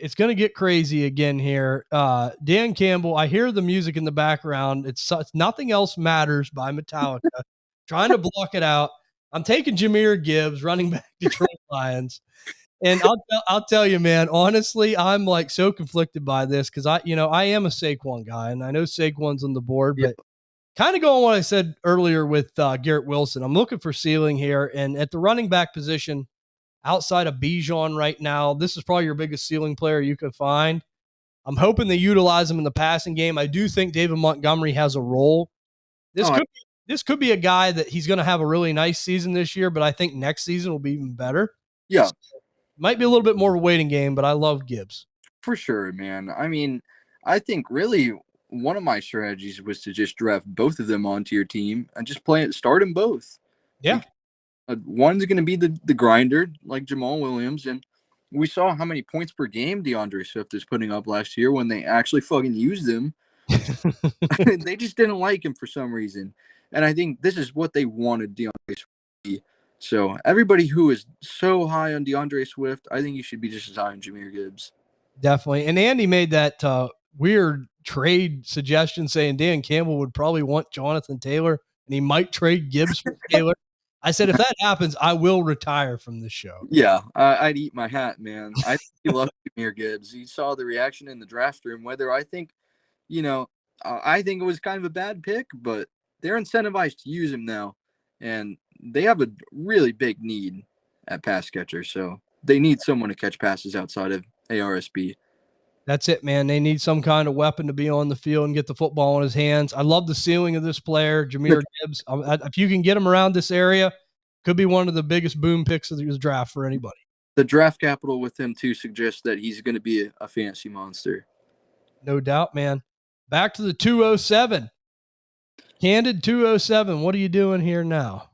it's going to get crazy again here. Dan Campbell, I hear the music in the background. It's Nothing Else Matters by Metallica. Trying to block it out. I'm taking Jahmyr Gibbs, running back Detroit Lions. And I'll tell you, man, honestly, I'm like so conflicted by this because I am a Saquon guy, and I know Saquon's on the board, but kind of going what I said earlier with Garrett Wilson. I'm looking for ceiling here, and at the running back position, outside of Bijan right now, this is probably your biggest ceiling player you could find. I'm hoping they utilize him in the passing game. I do think David Montgomery has a role. This could be a guy that he's going to have a really nice season this year, but I think next season will be even better. Yeah. So, might be a little bit more of a waiting game, but I love Gibbs. For sure, man. I mean, I think really one of my strategies was to just draft both of them onto your team and just start them both. Yeah. One's going to be the grinder, like Jamal Williams, and we saw how many points per game DeAndre Swift is putting up last year when they actually fucking used him. They just didn't like him for some reason. And I think this is what they wanted DeAndre Swift to be. So everybody who is so high on DeAndre Swift, I think you should be just as high on Jahmyr Gibbs. Definitely. And Andy made that weird trade suggestion saying Dan Campbell would probably want Jonathan Taylor and he might trade Gibbs for Taylor. I said, if that happens, I will retire from this show. Yeah, I'd eat my hat, man. I think he loves Jahmyr Gibbs. He saw the reaction in the draft room, whether I think, I think it was kind of a bad pick, but they're incentivized to use him now. And they have a really big need at pass catcher. So they need someone to catch passes outside of ARSB. That's it, man. They need some kind of weapon to be on the field and get the football in his hands. I love the ceiling of this player, Jahmyr Gibbs. If you can get him around this area, could be one of the biggest boom picks of this draft for anybody. The draft capital with him, too, suggests that he's going to be a fantasy monster. No doubt, man. Back to the 207. Candid 207. What are you doing here now?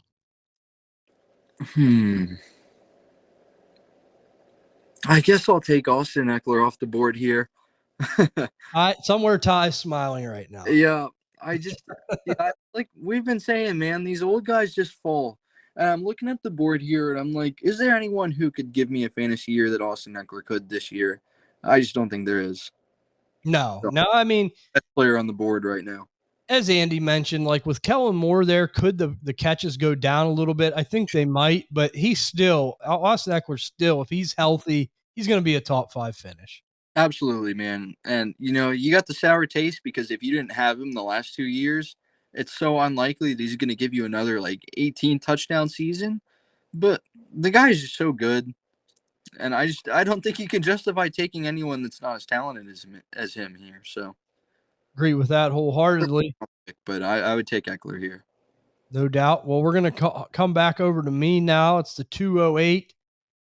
I guess I'll take Austin Eckler off the board here. Somewhere Ty's smiling right now. Yeah, like we've been saying, man, these old guys just fall. And I'm looking at the board here, and I'm like, is there anyone who could give me a fantasy year that Austin Eckler could this year? I just don't think there is. No. I mean, best player on the board right now. As Andy mentioned, like with Kellen Moore there, could the catches go down a little bit? I think they might, but Austin Eckler still, if he's healthy, he's going to be a top 5 finish. Absolutely, man. And, you got the sour taste because if you didn't have him the last 2 years, it's so unlikely that he's going to give you another, 18 touchdown season. But the guy is just so good. And I don't think you can justify taking anyone that's not as talented as him here. So agree with that wholeheartedly. But I would take Eckler here. No doubt. Well, we're going to come back over to me now. It's the 208.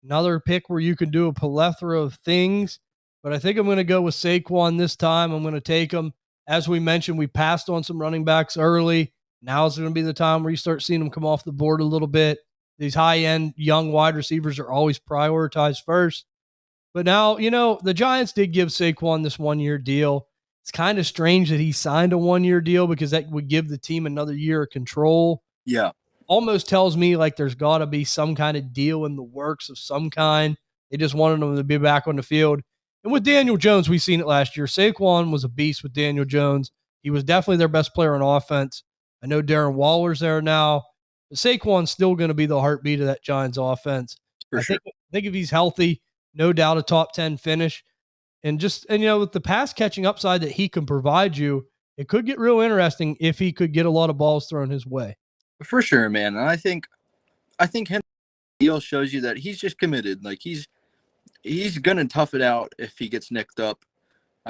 Another pick where you can do a plethora of things. But I think I'm going to go with Saquon this time. I'm going to take him. As we mentioned, we passed on some running backs early. Now is going to be the time where you start seeing them come off the board a little bit. These high-end young wide receivers are always prioritized first. But now, the Giants did give Saquon this one-year deal. It's kind of strange that he signed a one-year deal because that would give the team another year of control. Yeah. Almost tells me like there's got to be some kind of deal in the works of some kind. They just wanted him to be back on the field. And with Daniel Jones, we've seen it last year. Saquon was a beast with Daniel Jones. He was definitely their best player on offense. I know Darren Waller's there now. But Saquon's still going to be the heartbeat of that Giants offense. I think if he's healthy, no doubt a top 10 finish. And with the pass catching upside that he can provide you, it could get real interesting if he could get a lot of balls thrown his way. For sure, man. And I think him deal shows you that he's just committed. Like he's gonna tough it out if he gets nicked up.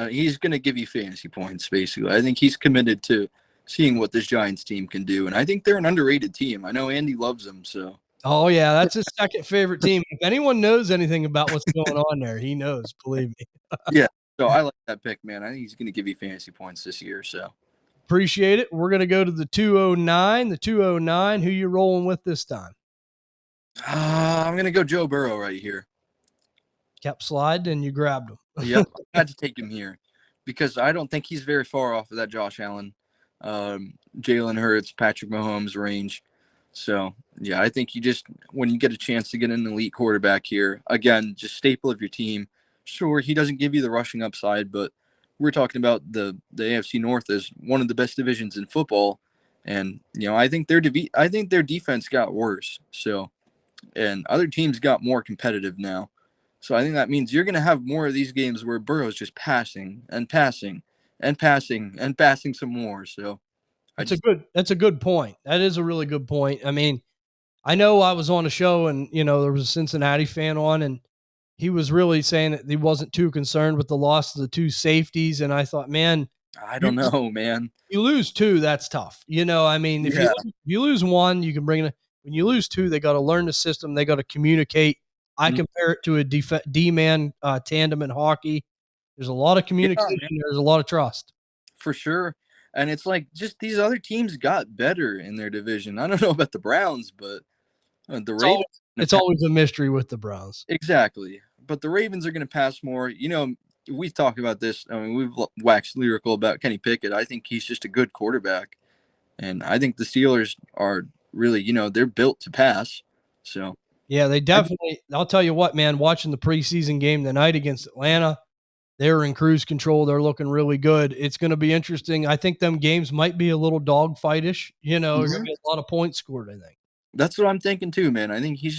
He's gonna give you fantasy points, basically. I think he's committed to seeing what this Giants team can do, and I think they're an underrated team. I know Andy loves them, so. Oh yeah, that's his second favorite team. If anyone knows anything about what's going on there, he knows. Believe me. Yeah. So I like that pick, man. I think he's gonna give you fantasy points this year. So. Appreciate it. We're gonna go to the 209. The 209. Who you rolling with this time? I'm gonna go Joe Burrow right here. Kept sliding and you grabbed him. Yep, I had to take him here because I don't think he's very far off of that Josh Allen, Jalen Hurts, Patrick Mahomes range. So, yeah, I think when you get a chance to get an elite quarterback here, again, just staple of your team. Sure, he doesn't give you the rushing upside, but we're talking about the AFC North as one of the best divisions in football. And, I think their defense got worse. So, and other teams got more competitive now. So I think that means you're going to have more of these games where Burrow's just passing and passing and passing and passing some more. So that's a good point. That is a really good point. I mean, I know I was on a show and, there was a Cincinnati fan on and he was really saying that he wasn't too concerned with the loss of the two safeties. And I thought, man, I don't know, man. You lose two, that's tough. If you lose one, you can bring it. When you lose two, they got to learn the system. They got to communicate. I compare it to a D-man tandem in hockey. There's a lot of communication. There's a lot of trust. For sure. And it's like just these other teams got better in their division. I don't know about the Browns, but the Ravens. It's always a mystery with the Browns. Exactly. But the Ravens are going to pass more. We've talked about this. I mean, we've waxed lyrical about Kenny Pickett. I think he's just a good quarterback. And I think the Steelers are really, they're built to pass. So Yeah, they definitely. I'll tell you what, man. Watching the preseason game tonight against Atlanta, they're in cruise control. They're looking really good. It's going to be interesting. I think them games might be a little dogfightish. There's going to be a lot of points scored, I think. that's what I'm thinking too, man. I think he's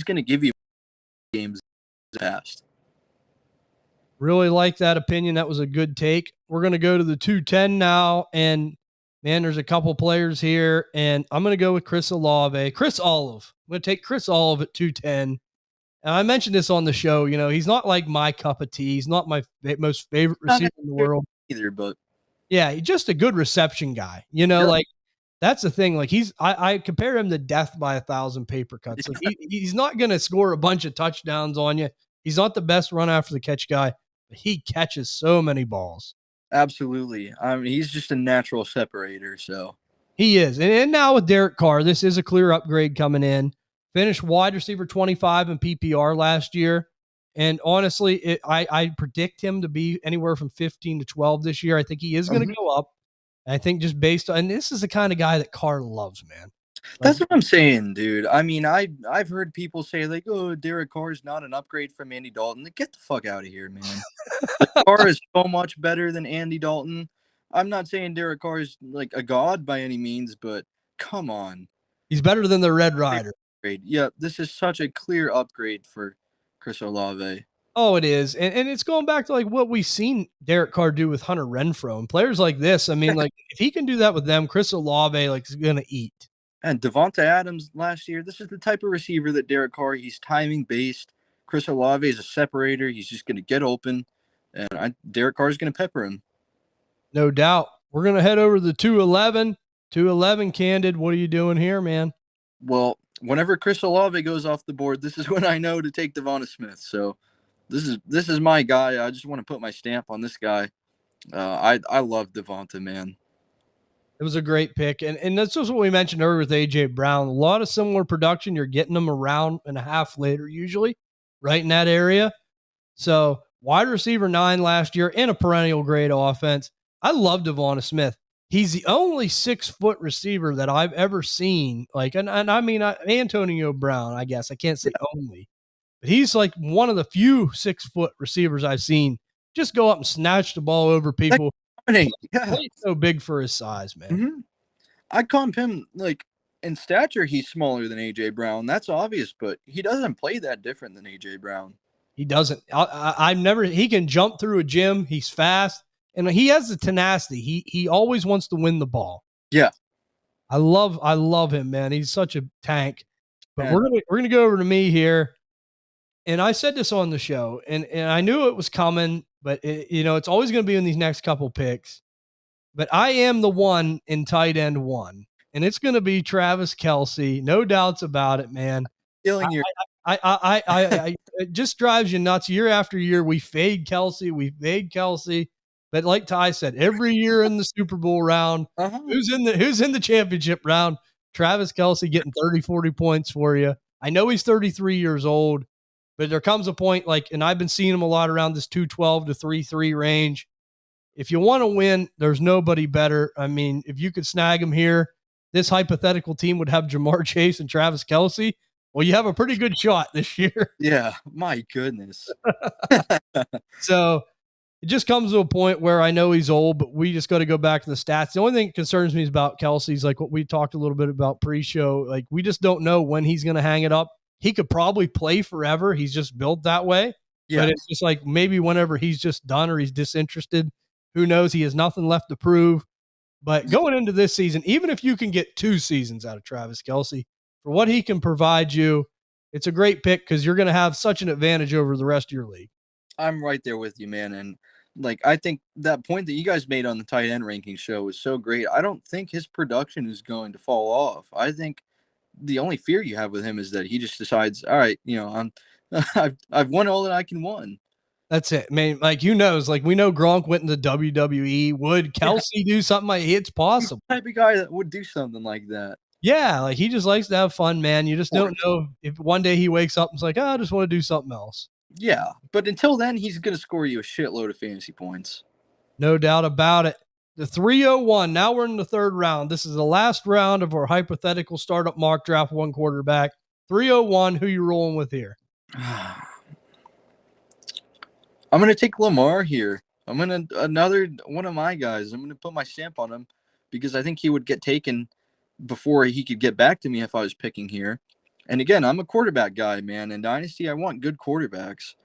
going to give you games fast. Really like that opinion. That was a good take. We're going to go to the 210 now. And man, there's a couple players here. And I'm going to go with Chris Olave. Chris Olive. I'm going to take Chris Olive at 210. And I mentioned this on the show. He's not like my cup of tea. He's not my most favorite Not receiver in the world. either, but Yeah, he's just a good reception guy. sure. Like that's the thing. Like I compare him to death by 1,000 paper cuts. Like he's not going to score a bunch of touchdowns on you. He's not the best run after the catch guy, but he catches so many balls. Absolutely. I mean, he's just a natural separator. So He is. And now with Derek Carr, this is a clear upgrade coming in. Finished wide receiver 25 in PPR last year. And honestly, I predict him to be anywhere from 15 to 12 this year. I think he is going to go up. I think just based on, and this is the kind of guy that Carr loves, man. that's what I'm saying, dude. I mean, I've heard people say like, "Oh, Derek Carr is not an upgrade from Andy Dalton." Like, get the fuck out of here, man. Like, Carr is so much better than Andy Dalton. I'm not saying Derek Carr is like a god by any means, but come on. He's better than the Red Rider. Yeah, this is such a clear upgrade for Chris Olave. Oh, it is. And it's going back to like what we've seen Derek Carr do with Hunter Renfrow and players like this. I mean, like if he can do that with them, Chris Olave like is going to eat. And Devonta Adams last year, this is the type of receiver that Derek Carr, he's timing based. Chris Olave is a separator. He's just going to get open, and Derek Carr is going to pepper him. No doubt. We're going to head over to the 211. 211, Candid. What are you doing here, man? Well, whenever Chris Olave goes off the board, this is when I know to take Devonta Smith. So this is my guy. I just want to put my stamp on this guy. I love Devonta, man. It was a great pick. And that's just what we mentioned earlier with A.J. Brown. A lot of similar production. You're getting them a round and a half later, usually, right in that area. So wide receiver 9 last year in a perennial great offense. I love Devonta Smith. He's the only 6-foot receiver that I've ever seen. Like, and I mean, Antonio Brown, I guess. I can't say only. But he's like one of the few 6-foot receivers I've seen just go up and snatch the ball over people. Yeah. He's so big for his size, man. Mm-hmm. I comp him like in stature. He's smaller than AJ Brown. That's obvious, but he doesn't play that different than AJ Brown. He doesn't. I've never. He can jump through a gym. He's fast, and he has the tenacity. He always wants to win the ball. Yeah, I love him, man. He's such a tank. But we're gonna go over to me here, and I said this on the show, and I knew it was coming, but it's always going to be in these next couple picks. But I am the one in tight end 1, and it's going to be Travis Kelce. No doubts about it, man. killing your. It just drives you nuts. Year after year, we fade Kelce. But like Ty said, every year in the Super Bowl round, who's in the championship round? Travis Kelce getting 30, 40 points for you. I know he's 33 years old, but there comes a point and I've been seeing him a lot around this 212 to 3.3 range. If you want to win, there's nobody better. I mean, if you could snag him here, this hypothetical team would have Jamar Chase and Travis Kelce. Well, you have a pretty good shot this year. Yeah, my goodness. So it just comes to a point where I know he's old, but we just got to go back to the stats. The only thing that concerns me is about Kelce's like what we talked a little bit about pre-show. Like we just don't know when he's going to hang it up. He could probably play forever. He's just built that way. Yeah. But it's just like maybe whenever he's just done or he's disinterested, who knows? He has nothing left to prove. But going into this season, even if you can get 2 seasons out of Travis Kelce, for what he can provide you, it's a great pick because you're going to have such an advantage over the rest of your league. I'm right there with you, man. And I think that point that you guys made on the tight end ranking show was so great. I don't think his production is going to fall off. I think the only fear you have with him is that he just decides, all right, I've won all that I can win. That's it, man. Like, we know Gronk went into WWE. Would Kelce do something like it's possible? He's the type of guy that would do something like that. Yeah, like he just likes to have fun, man. You just don't know if one day he wakes up and is like, I just want to do something else. Yeah, but until then, he's going to score you a shitload of fantasy points. No doubt about it. The 301. Now we're in the third round. This is the last round of our hypothetical startup mock draft one quarterback. 301. Who you rolling with here? I'm going to take Lamar here. I'm going to another one of my guys. I'm going to put my stamp on him because I think he would get taken before he could get back to me if I was picking here. And again, I'm a quarterback guy, man. In Dynasty, I want good quarterbacks.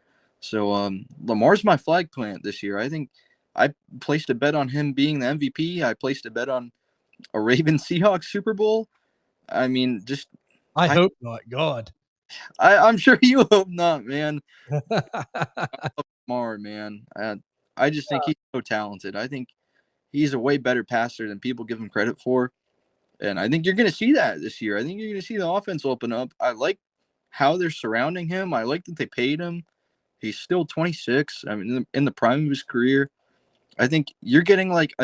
So Lamar's my flag plant this year. I think I placed a bet on him being the MVP. I placed a bet on a Ravens Seahawks Super Bowl. I mean, just I hope not. God. I'm sure you hope not, man. Lamar, man. I just think he's so talented. I think he's a way better passer than people give him credit for. And I think you're going to see that this year. I think you're going to see the offense open up. I like how they're surrounding him. I like that they paid him. He's still 26. I mean, in the prime of his career. I think you're getting like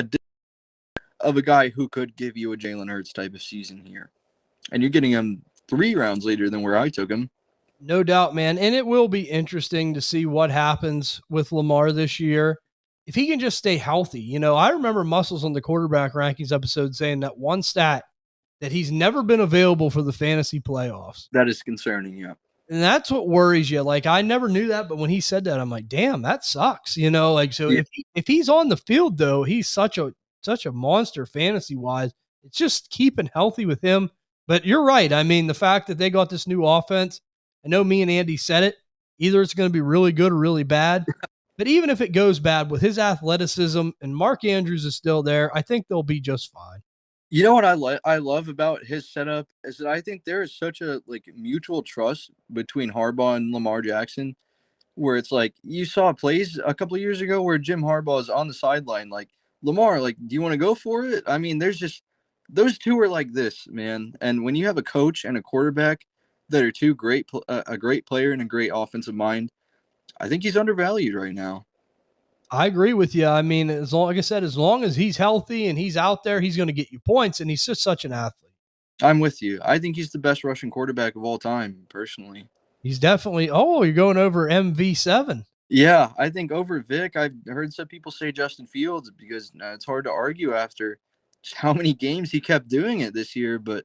of a guy who could give you a Jalen Hurts type of season here. And you're getting him 3 rounds later than where I took him. No doubt, man. And it will be interesting to see what happens with Lamar this year. If he can just stay healthy. You know, I remember Muscles on the quarterback rankings episode saying that one stat that he's never been available for the fantasy playoffs. That is concerning, yeah. And that's what worries you. Like, I never knew that, but when he said that, I'm like, damn, that sucks. You know, like, so Yeah. if he's on the field though, he's such a monster fantasy wise. It's just keeping healthy with him. But you're right. I mean, the fact that they got this new offense, I know me and Andy said it. Either it's going to be really good or really bad. But even if it goes bad with his athleticism and Mark Andrews is still there, I think they'll be just fine. You know what I love about his setup is that I think there is such a mutual trust between Harbaugh and Lamar Jackson, where it's like you saw plays a couple of years ago where Jim Harbaugh is on the sideline, like Lamar, like, do you want to go for it? I mean, there's just those two are like this, man. And when you have a coach and a quarterback that are two a great player and a great offensive mind, I think he's undervalued right now. I agree with you. I mean, like I said, as long as he's healthy and he's out there, he's going to get you points, and he's just such an athlete. I'm with you. I think he's the best Russian quarterback of all time, personally. He's definitely. Oh, you're going over MV7. Yeah, I think over Vic, I've heard some people say Justin Fields because it's hard to argue after just how many games he kept doing it this year. But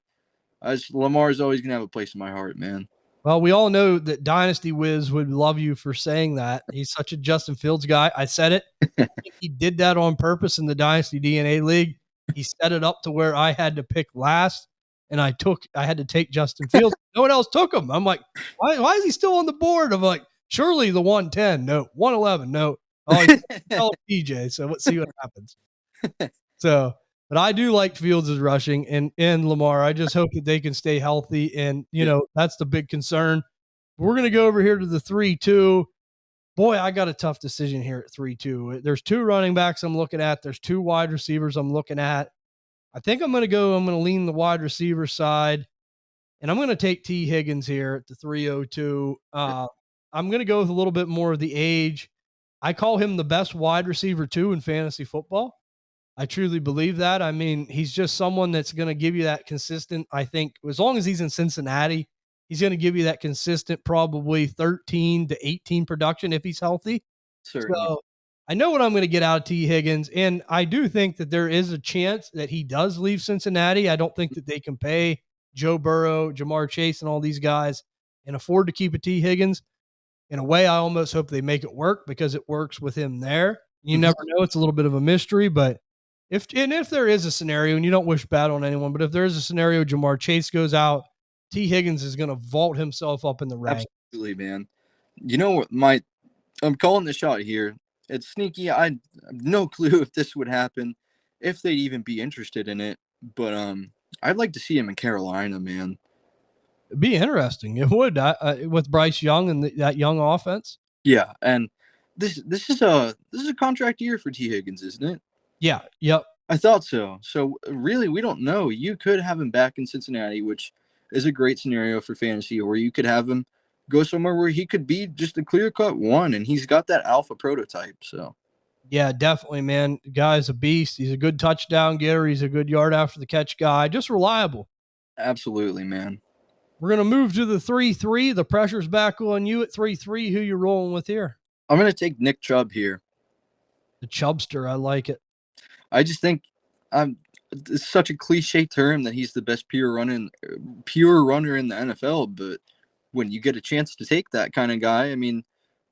Lamar's always gonna have a place in my heart, man. Well, we all know that Dynasty Wiz would love you for saying that. He's such a Justin Fields guy. I said it. I think he did that on purpose in the Dynasty DNA League. He set it up to where I had to pick last, and I had to take Justin Fields. No one else took him. I'm like, why is he still on the board? I'm like, surely the 110, no, 111, no. Oh, tell TJ. So let's see what happens. So, but I do like Fields' rushing and Lamar. I just hope that they can stay healthy. And, you know, that's the big concern. We're going to go over here to the 3-2. Boy, I got a tough decision here at 3-2. There's 2 running backs I'm looking at. There's 2 wide receivers I'm looking at. I think I'm going to lean the wide receiver side. And I'm going to take T. Higgins here at the 302. I'm going to go with a little bit more of the age. I call him the best wide receiver too in fantasy football. I truly believe that. I mean, he's just someone that's going to give you that consistent, I think, as long as he's in Cincinnati, he's going to give you that consistent, probably 13 to 18 production if he's healthy. Certainly. So I know what I'm going to get out of T. Higgins. And I do think that there is a chance that he does leave Cincinnati. I don't think that they can pay Joe Burrow, Jamar Chase, and all these guys and afford to keep a T. Higgins. In a way, I almost hope they make it work because it works with him there. You never know. It's a little bit of a mystery, but if there is a scenario, and you don't wish bad on anyone, but if there is a scenario, Jamar Chase goes out, T. Higgins is going to vault himself up in the ranks. Absolutely, man. You know what? I'm calling the shot here. It's sneaky. I have no clue if this would happen, if they'd even be interested in it. But I'd like to see him in Carolina, man. It'd be interesting. It would with Bryce Young and that young offense. Yeah, and this is a contract year for T. Higgins, isn't it? Yeah. Yep. I thought so. So really, we don't know. You could have him back in Cincinnati, which is a great scenario for fantasy, or you could have him go somewhere where he could be just a clear-cut one, and he's got that alpha prototype. So yeah, definitely, man. The guy's a beast. He's a good touchdown getter. He's a good yard after the catch guy. Just reliable. Absolutely, man. We're going to move to the 3-3. The pressure's back on you at 3-3. Who you rolling with here? I'm going to take Nick Chubb here. The Chubster. I like it. I just think it's such a cliche term that he's the best pure runner in the NFL. But when you get a chance to take that kind of guy, I mean,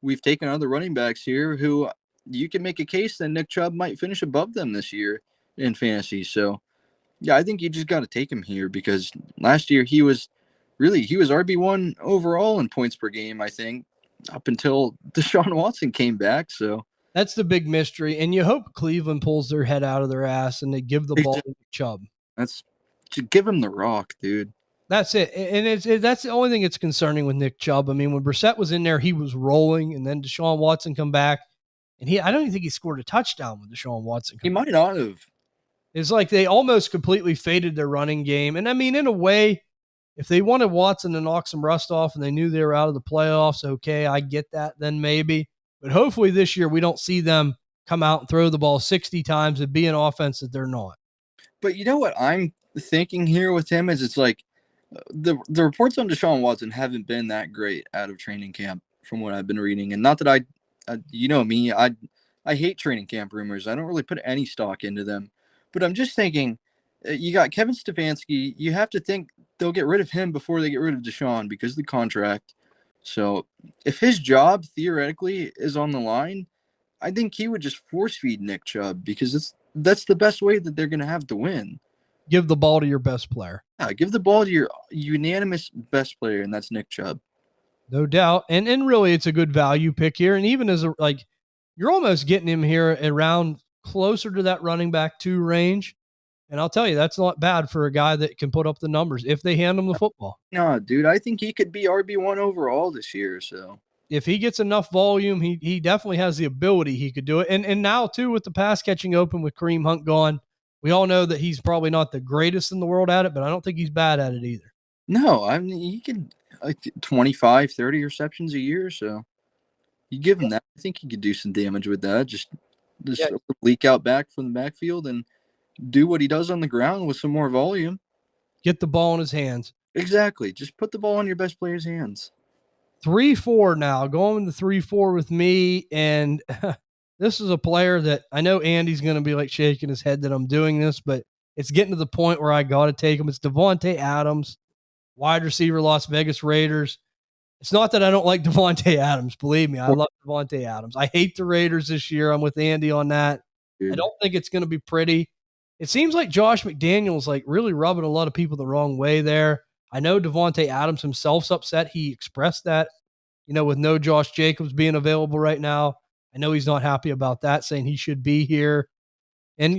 we've taken other running backs here who you can make a case that Nick Chubb might finish above them this year in fantasy. So yeah, I think you just got to take him here because last year he was RB1 overall in points per game. I think up until Deshaun Watson came back. So That's the big mystery. And you hope Cleveland pulls their head out of their ass and they give the ball to Chubb. that's just give him the rock, dude. That's it. And that's the only thing that's concerning with Nick Chubb. I mean, when Brissett was in there, he was rolling, and then Deshaun Watson come back. And I don't even think he scored a touchdown with Deshaun Watson. He might not have. It's like they almost completely faded their running game. And I mean, in a way, if they wanted Watson to knock some rust off and they knew they were out of the playoffs, okay, I get that then maybe. But hopefully this year we don't see them come out and throw the ball 60 times and be an offense that they're not. But you know what I'm thinking here with him is it's like the reports on Deshaun Watson haven't been that great out of training camp from what I've been reading, and not that you know me, I hate training camp rumors. I don't really put any stock into them, but I'm just thinking, you got Kevin Stefanski. You have to think they'll get rid of him before they get rid of Deshaun because of the contract. So if his job theoretically is on the line, I think he would just force feed Nick Chubb because that's the best way that they're going to have to win. Give the ball to your best player. Yeah, give the ball to your unanimous best player, and that's Nick Chubb. No doubt. And really it's a good value pick here. And even as you're almost getting him here around closer to that running back 2 range. And I'll tell you, that's not bad for a guy that can put up the numbers if they hand him the football. No, dude, I think he could be RB1 overall this year. So if he gets enough volume, he definitely has the ability. He could do it. And now too, with the pass catching open with Kareem Hunt gone, we all know that he's probably not the greatest in the world at it, but I don't think he's bad at it either. No, I mean, he can 25, 30 receptions a year. So you give him that. I think he could do some damage with that. Just leak out back from the backfield and do what he does on the ground with some more volume. Get the ball in his hands. Exactly. Just put the ball in your best player's hands. 3-4 now, going to 3-4 with me. And this is a player that I know Andy's going to be like shaking his head that I'm doing this, but it's getting to the point where I got to take him. It's Devonta Adams, wide receiver, Las Vegas Raiders. It's not that I don't like Devonta Adams. Believe me, I love Devonta Adams. I hate the Raiders this year. I'm with Andy on that. Dude. I don't think it's going to be pretty. It seems like Josh McDaniels like really rubbing a lot of people the wrong way there. I know Devonta Adams himself's upset. He expressed that, with no Josh Jacobs being available right now. I know he's not happy about that, saying he should be here. And,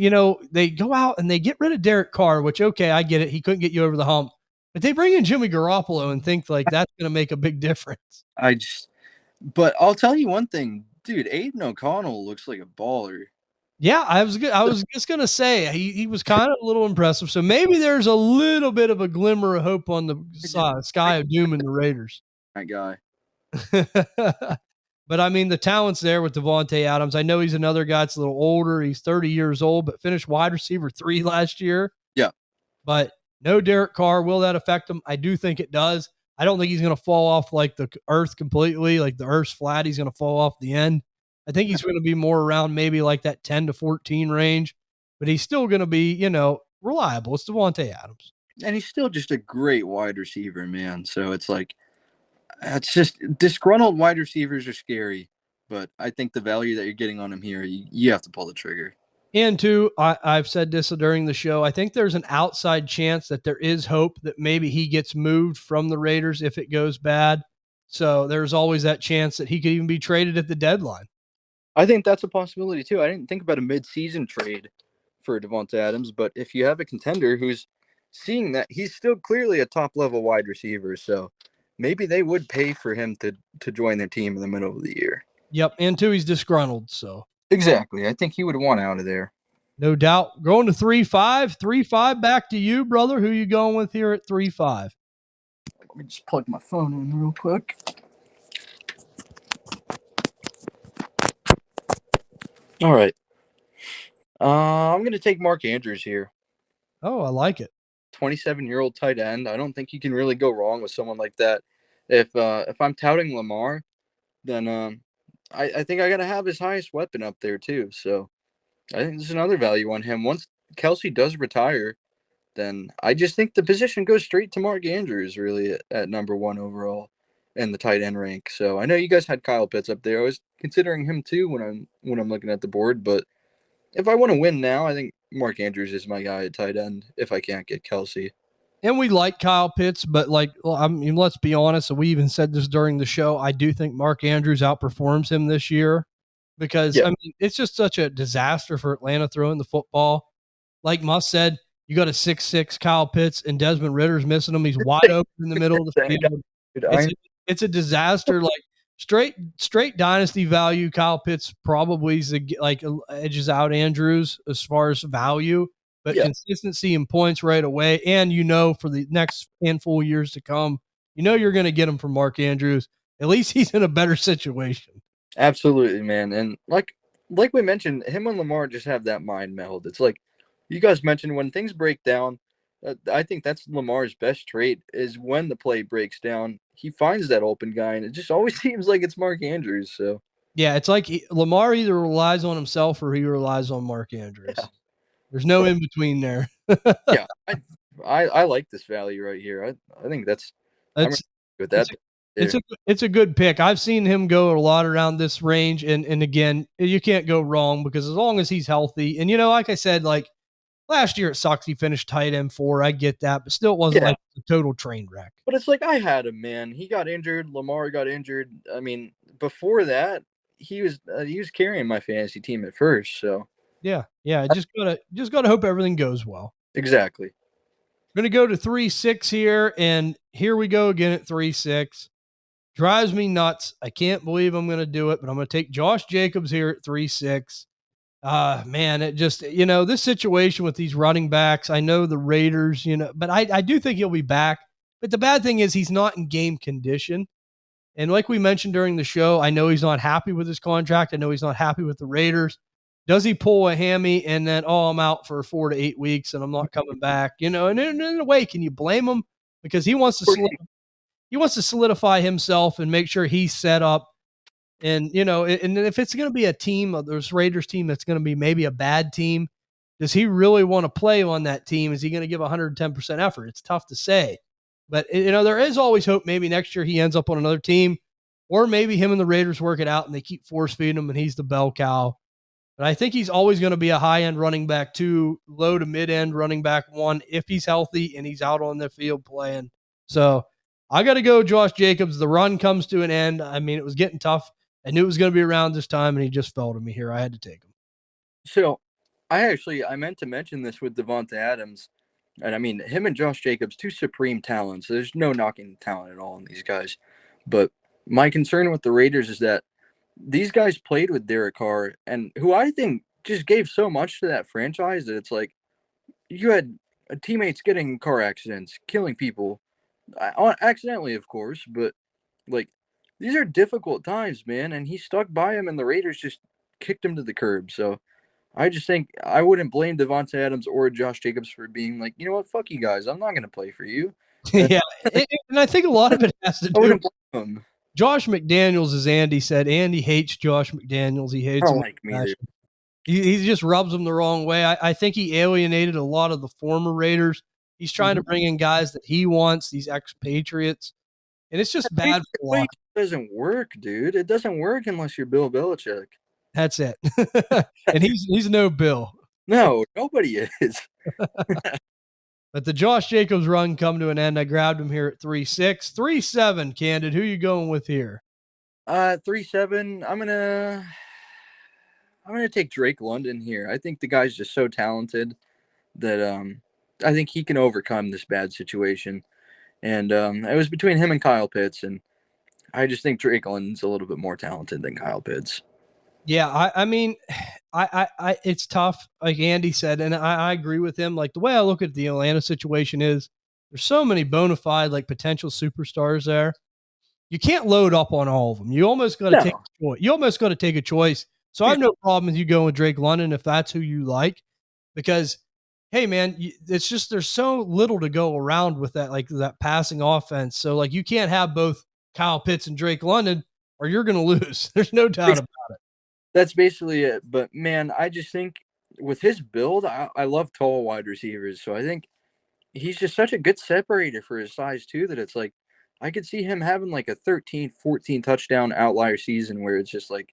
they go out and they get rid of Derek Carr, which, okay, I get it. He couldn't get you over the hump. But they bring in Jimmy Garoppolo and think like that's going to make a big difference. But I'll tell you one thing, dude, Aiden O'Connell looks like a baller. Yeah, I was just going to say he was kind of a little impressive. So maybe there's a little bit of a glimmer of hope on the sky of doom in the Raiders. That guy. But I mean, the talent's there with Devonta Adams. I know he's another guy that's a little older. He's 30 years old, but finished wide receiver 3 last year. Yeah. But no Derek Carr. Will that affect him? I do think it does. I don't think he's going to fall off like the earth completely, like the earth's flat. He's going to fall off the end. I think he's going to be more around maybe like that 10 to 14 range, but he's still going to be, reliable. It's Devonta Adams. And he's still just a great wide receiver, man. So it's like, it's just disgruntled wide receivers are scary, but I think the value that you're getting on him here, you have to pull the trigger. And two, I've said this during the show, I think there's an outside chance that there is hope that maybe he gets moved from the Raiders if it goes bad. So there's always that chance that he could even be traded at the deadline. I think that's a possibility too. I didn't think about a mid-season trade for Devonta Adams, but if you have a contender who's seeing that, he's still clearly a top-level wide receiver, so maybe they would pay for him to join their team in the middle of the year. Yep, and two, he's disgruntled, so. Exactly. I think he would want out of there. No doubt. Going to 3-5. 3-5 back to you, brother. Who you going with here at 3-5? Let me just plug my phone in real quick. All right. I'm going to take Mark Andrews here. Oh, I like it. 27-year-old tight end. I don't think you can really go wrong with someone like that. If I'm touting Lamar, then I think I got to have his highest weapon up there too. So I think there's another value on him. Once Kelsey does retire, then I just think the position goes straight to Mark Andrews, really, at number one overall in the tight end rank. So I know you guys had Kyle Pitts up there. I was considering him too when I'm looking at the board, but if I want to win now, I think Mark Andrews is my guy at tight end if I can't get Kelsey. And we like Kyle Pitts, but I mean, let's be honest. We even said this during the show. I do think Mark Andrews outperforms him this year because Yeah, I mean, it's just such a disaster for Atlanta throwing the football. Like Musk said, you got a 6'6" Kyle Pitts and Desmond Ritter's missing him. He's wide open in the middle of the field. dude, It's a disaster. Like straight dynasty value. Kyle Pitts probably is edges out Andrews as far as value, but yeah, consistency and points right away. And for the next handful of years to come, you're going to get him from Mark Andrews. At least he's in a better situation. absolutely, man. And like we mentioned, him and Lamar just have that mind meld. It's like you guys mentioned when things break down. I think that's Lamar's best trait is when the play breaks down, he finds that open guy, and it just always seems like it's Mark Andrews. So Yeah, it's like Lamar either relies on himself or he relies on Mark yeah, Andrews. There's no in between there. yeah, I like this value right here. I think I'm really That's with it's that. it's a good pick. I've seen him go a lot around this range, and again, you can't go wrong because as long as he's healthy, and like I said, like last year it sucks he finished tight end 4. I get that, but still it wasn't Yeah, like a total train wreck. but it's like I had him, man. He got injured. Lamar got injured. I mean, before that, he was carrying my fantasy team at first. So Yeah, just gotta hope everything goes well. exactly. We're gonna go to 3-6 here, and here we go again at 3-6. Drives me nuts. I can't believe I'm gonna do it, but I'm gonna take Josh Jacobs here at 3-6. Man, it just, this situation with these running backs, I know the Raiders, but I do think he'll be back. But the bad thing is he's not in game condition. And like we mentioned during the show, I know he's not happy with his contract. I know he's not happy with the Raiders. Does he pull a hammy and then, I'm out for 4 to 8 weeks and I'm not coming back? And in a way, can you blame him? Because he wants to solidify himself and make sure he's set up. And and if it's going to be a team of this Raiders team that's going to be maybe a bad team, does he really want to play on that team? Is he going to give 110% effort? It's tough to say. But there is always hope. Maybe next year he ends up on another team, or maybe him and the Raiders work it out and they keep force feeding him and he's the bell cow. But I think he's always going to be a high end running back 2, low to mid end running back 1 if he's healthy and he's out on the field playing. So I got to go Josh Jacobs. The run comes to an end. I mean, it was getting tough. I knew it was going to be around this time, and he just fell to me here. I had to take him. So I meant to mention this with Devonta Adams. And I mean, him and Josh Jacobs, two supreme talents. There's no knocking talent at all in these guys. But my concern with the Raiders is that these guys played with Derek Carr, and who I think just gave so much to that franchise that it's like you had teammates getting in car accidents, killing people, accidentally, of course, but like these are difficult times, man. And he stuck by him, and the Raiders just kicked him to the curb. So I just think I wouldn't blame Devonta Adams or Josh Jacobs for being like, you know what, fuck you guys, I'm not going to play for you. And Yeah, and I think a lot of it has to I do wouldn't with blame him. Josh McDaniels, as Andy said. Andy hates Josh McDaniels. He I hates don't him. like me either. He just rubs them the wrong way. I think he alienated a lot of the former Raiders. He's trying to bring in guys that he wants, these expatriates, and it's just bad for a lot. It doesn't work, dude. It doesn't work unless you're Bill Belichick. That's it. And he's no Bill. No, nobody is. But the Josh Jacobs run come to an end. I grabbed him here at 3-6. 3-7, Candid. Who you going with here? 3-7. I'm gonna take Drake London here. I think the guy's just so talented that I think he can overcome this bad situation. And it was between him and Kyle Pitts, and I just think Drake London's a little bit more talented than Kyle Pitts. Yeah, I mean, it's tough, like Andy said, and I agree with him. Like the way I look at the Atlanta situation is there's so many bona fide like potential superstars there. You can't load up on all of them. You almost got to take No, a choice. You almost got to take a choice. So I have no problem with you going with Drake London if that's who you like, because hey man, it's just there's so little to go around with that like that passing offense. So like you can't have both Kyle Pitts and Drake London, or you're going to lose. There's no doubt about it. that's basically it. But man, I just think with his build, I love tall wide receivers. So I think he's just such a good separator for his size too that it's like I could see him having like a 13, 14 touchdown outlier season where it's just like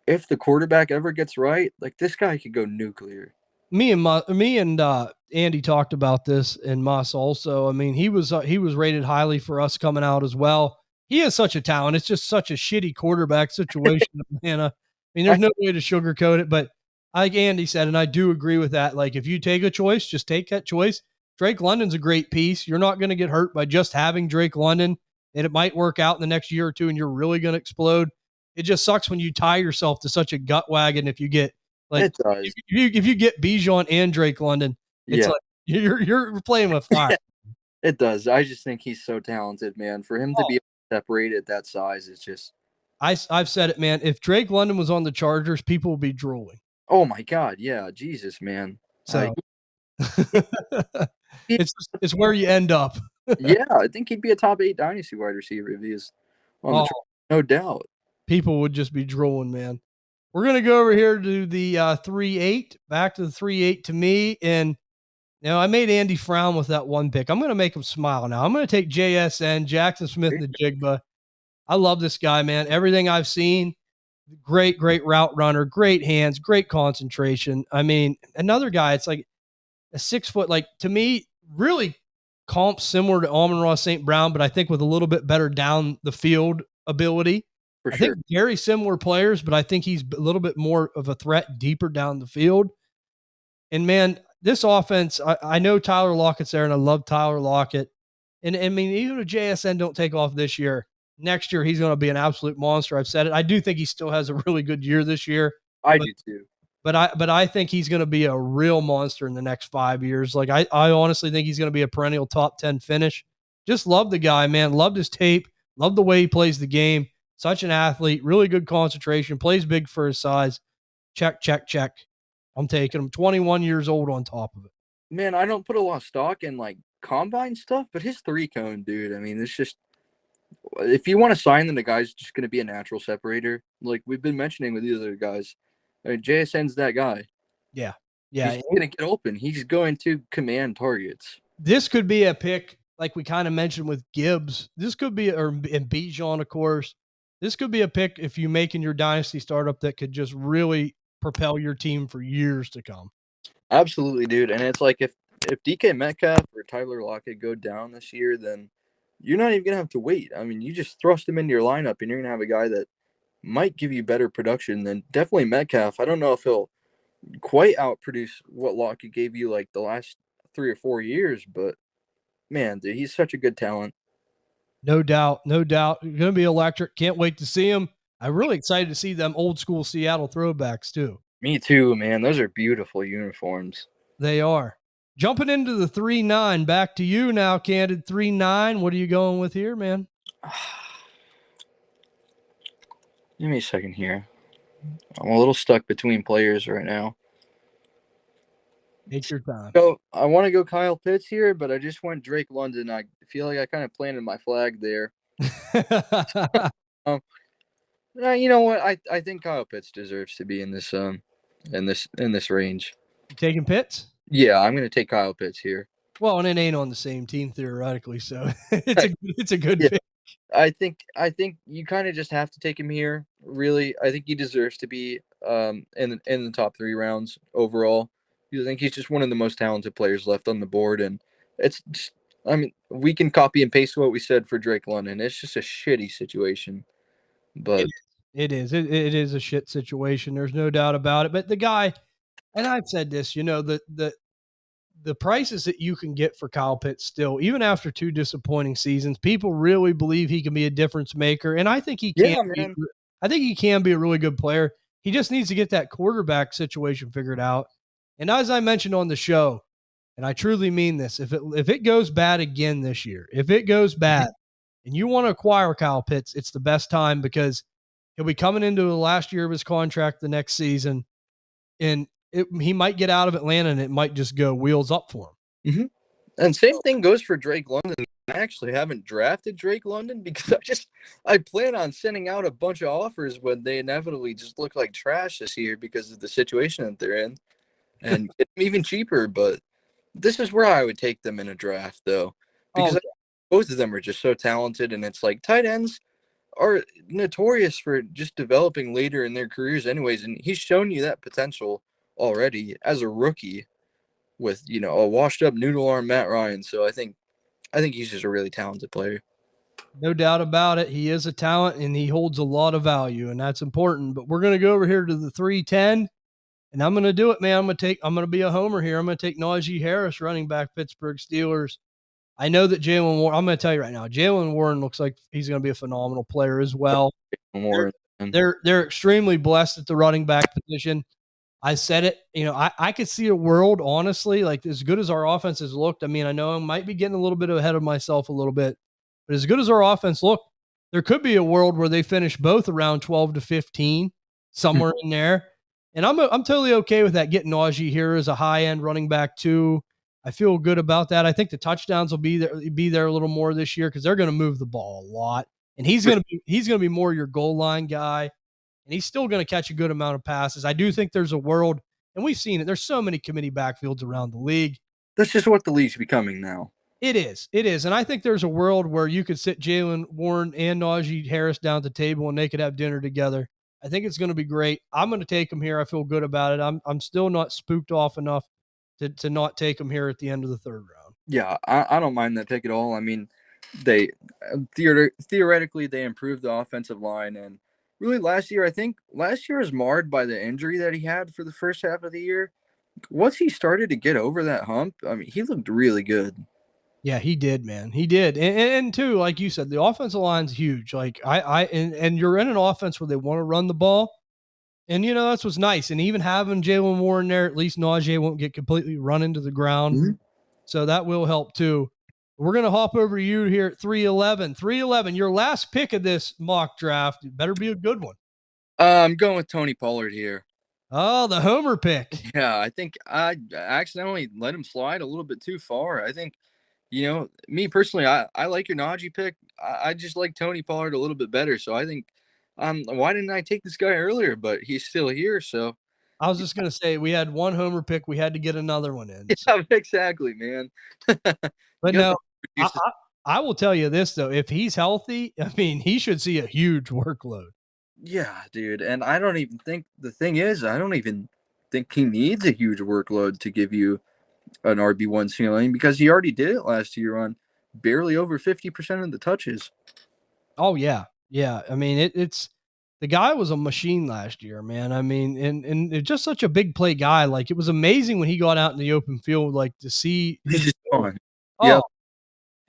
if the quarterback ever gets right, like this guy could go nuclear. Me and Andy talked about this, and Moss also. I mean, he was rated highly for us coming out as well. He has such a talent. It's just such a shitty quarterback situation in Atlanta. I mean, there's I no way to sugarcoat it, but like Andy said, and I do agree with that. Like, if you take a choice, just take that choice. Drake London's a great piece. You're not going to get hurt by just having Drake London, and it might work out in the next year or two, and you're really going to explode. It just sucks when you tie yourself to such a gut wagon if you get like it does. if you get Bijan and Drake London, it's Yeah. like you're playing with fire. It does. I just think he's so talented, man. For him to be separated at that size is just I've said it, man. If Drake London was on the Chargers, people would be drooling. oh my god, yeah, Jesus, man. So He, he- it's where you end up. yeah, I think he'd be a top 8 dynasty wide receiver if he is on the Oh, track, no doubt. people would just be drooling, man. We're gonna go over here to the 3-8, back to the 3-8 to me, and I made Andy frown with that one pick. I'm gonna make him smile now. I'm gonna take JSN, Jackson Smith, and Jigba. I love this guy, man. Everything I've seen, great route runner, great hands, great concentration. I mean, another guy, it's like a 6 foot, like to me, really comp similar to Amon-Ra St. Brown, but I think with a little bit better down the field ability. For I sure. think very similar players, but I think he's a little bit more of a threat deeper down the field. And man, this offense, I know Tyler Lockett's there, and I love Tyler Lockett. And I mean, even if JSN don't take off this year, next year he's going to be an absolute monster. I've said it. I do think he still has a really good year this year, I but do too. I think he's going to be a real monster in the next 5 years. Like I honestly think he's going to be a perennial top 10 finish. Just love the guy, man. Loved his tape. Love the way he plays the game. Such an athlete. Really good concentration. Plays big for his size. Check, check, check. I'm taking him. 21 years old on top of it. Man, I don't put a lot of stock in like combine stuff, but his 3-cone, dude. I mean, it's just if you want to sign them, the guy's just going to be a natural separator. Like we've been mentioning with these other guys. I mean, JSN's that guy. Yeah. He's Yeah. going to get open. He's going to command targets. This could be a pick, like we kind of mentioned with Gibbs. This could be, and Bijan, of course. This could be a pick if you make in your dynasty startup that could just really propel your team for years to come. Absolutely, dude. And it's like if DK Metcalf or Tyler Lockett go down this year, then you're not even gonna have to wait. I mean, you just thrust him into your lineup, and you're gonna have a guy that might give you better production than definitely Metcalf. I don't know if he'll quite outproduce what Lockett gave you like the last 3 or 4 years, but man, dude, he's such a good talent. No doubt. No doubt. Going to be electric. Can't wait to see him. I'm really excited to see them old school Seattle throwbacks too. Me too, man. Those are beautiful uniforms. They are. Jumping into the 3-9. Back to you now, Candid. 3-9. What are you going with here, man? Give me a second here. I'm a little stuck between players right now. Take your time. So I want to go Kyle Pitts here, but I just went Drake London. I feel like I kind of planted my flag there. You know what? I think Kyle Pitts deserves to be in this range. Taking Pitts? Yeah, I'm gonna take Kyle Pitts here. Well, and it ain't on the same team theoretically, so it's a good pick. I think you kind of just have to take him here. Really, I think he deserves to be in the top 3 rounds overall. I think he's just one of the most talented players left on the board, and it's just, I mean, we can copy and paste what we said for Drake London. It's just a shitty situation, but it is a shit situation. There's no doubt about it. But the guy, and I've said this, the prices that you can get for Kyle Pitts still, even after 2 disappointing seasons, people really believe he can be a difference maker. And I think he can. yeah, man. I think he can be a really good player. He just needs to get that quarterback situation figured out. And as I mentioned on the show, and I truly mean this, if it goes bad again this year, if it goes bad and you want to acquire Kyle Pitts, it's the best time because he'll be coming into the last year of his contract the next season. And he might get out of Atlanta and it might just go wheels up for him. Mm-hmm. And same thing goes for Drake London. I actually haven't drafted Drake London because I plan on sending out a bunch of offers when they inevitably just look like trash this year because of the situation that they're in. and get them even cheaper. But this is where I would take them in a draft, though, because Oh, both of them are just so talented, and it's like tight ends are notorious for just developing later in their careers anyways, and he's shown you that potential already as a rookie with, a washed up noodle arm Matt Ryan. So I think he's just a really talented player. no doubt about it. He is a talent and he holds a lot of value, and that's important. But we're going to go over here to the 310, and I'm going to do it, man. I'm going to be a homer here. I'm going to take Najee Harris, running back, Pittsburgh Steelers. I know that Jalen Warren, I'm going to tell you right now, Jalen Warren looks like he's going to be a phenomenal player as well. More. They're extremely blessed at the running back position. I said it, I could see a world, honestly, like as good as our offense has looked. I mean, I know I might be getting a little bit ahead of myself a little bit, but as good as our offense looked, there could be a world where they finish both around 12 to 15, somewhere in there. And I'm totally okay with that. Getting Najee here as a high end running back too. I feel good about that. I think the touchdowns will be there a little more this year because they're going to move the ball a lot, and he's going to be more your goal line guy. And he's still going to catch a good amount of passes. I do think there's a world, and we've seen it. There's so many committee backfields around the league. That's just what the league's becoming now. It is. And I think there's a world where you could sit Jalen Warren and Najee Harris down at the table and they could have dinner together. I think it's going to be great. I'm going to take him here. I feel good about it. I'm still not spooked off enough to not take him here at the end of the third round. Yeah, I don't mind that pick at all. I mean, they theoretically they improved the offensive line, and really last year was marred by the injury that he had for the first half of the year. Once he started to get over that hump, I mean, he looked really good. Yeah, he did, man. He did. And too, like you said, the offensive line's huge. Like and you're in an offense where they want to run the ball. And that's what's nice. And even having Jalen Warren there, at least Najee won't get completely run into the ground. Mm-hmm. So that will help too. We're going to hop over to you here at 311. 311, your last pick of this mock draft. It better be a good one. I'm going with Tony Pollard here. Oh, the homer pick. Yeah, I think I accidentally let him slide a little bit too far. I think, me personally, I like your Najee pick. I just like Tony Pollard a little bit better. So I think, why didn't I take this guy earlier? But he's still here. So I was just going to say, we had one homer pick. We had to get another one in. So. Yeah, exactly, man. But no, I will tell you this, though. If he's healthy, I mean, he should see a huge workload. Yeah, dude. And I don't even think he needs a huge workload to give you an RB1 ceiling because he already did it last year on barely over 50% of the touches. Oh, yeah. Yeah. I mean, it's the guy was a machine last year, man. I mean, and it's just such a big play guy. Like, it was amazing when he got out in the open field, like to see He's just gone. Oh, yep.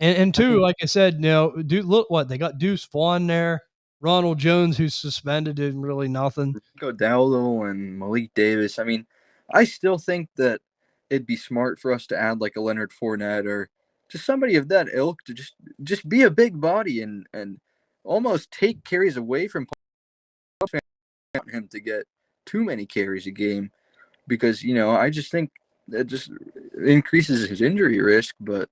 And two, like I said, dude, look what they got. Deuce Vaughn there, Ronald Jones, who's suspended, did really nothing. Rico Dowdle and Malik Davis. I mean, I still think that it'd be smart for us to add like a Leonard Fournette or just somebody of that ilk to just be a big body and almost take carries away from him to get too many carries a game because I just think that just increases his injury risk. But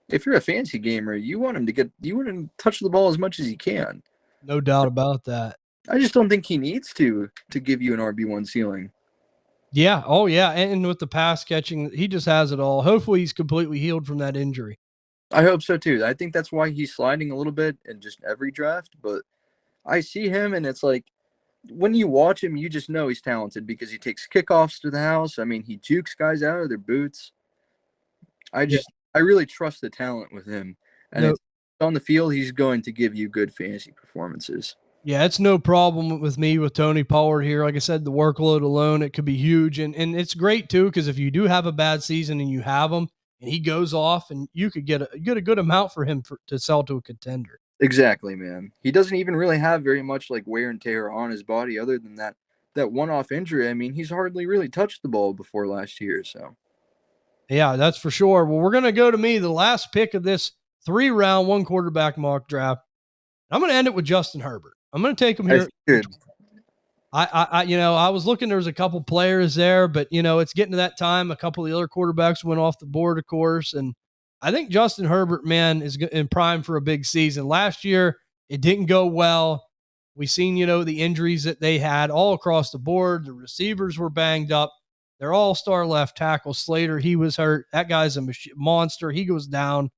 if you're a fantasy gamer, you want him to touch the ball as much as he can. No doubt about that. I just don't think he needs to give you an RB1 ceiling. Yeah. Oh, yeah. And with the pass catching, he just has it all. Hopefully he's completely healed from that injury. I hope so, too. I think that's why he's sliding a little bit in just every draft. But I see him, and it's like when you watch him, you just know he's talented because he takes kickoffs to the house. I mean, he jukes guys out of their boots. I really trust the talent with him. And it's on the field, he's going to give you good fantasy performances. Yeah, it's no problem with me with Tony Pollard here. Like I said, the workload alone, it could be huge. And it's great, too, because if you do have a bad season and you have him and he goes off, and you could get a good amount for him to sell to a contender. Exactly, man. He doesn't even really have very much like wear and tear on his body other than that one-off injury. I mean, he's hardly really touched the ball before last year. So, yeah, that's for sure. Well, we're going to go to me, the last pick of this 3-round, 1-quarterback mock draft. I'm going to end it with Justin Herbert. I'm going to take him here. I was looking, there was a couple players there, but it's getting to that time. A couple of the other quarterbacks went off the board, of course. And I think Justin Herbert, man, is in prime for a big season. Last year, it didn't go well. We seen, the injuries that they had all across the board. The receivers were banged up. Their all-star left tackle, Slater, he was hurt. That guy's a monster. He goes down.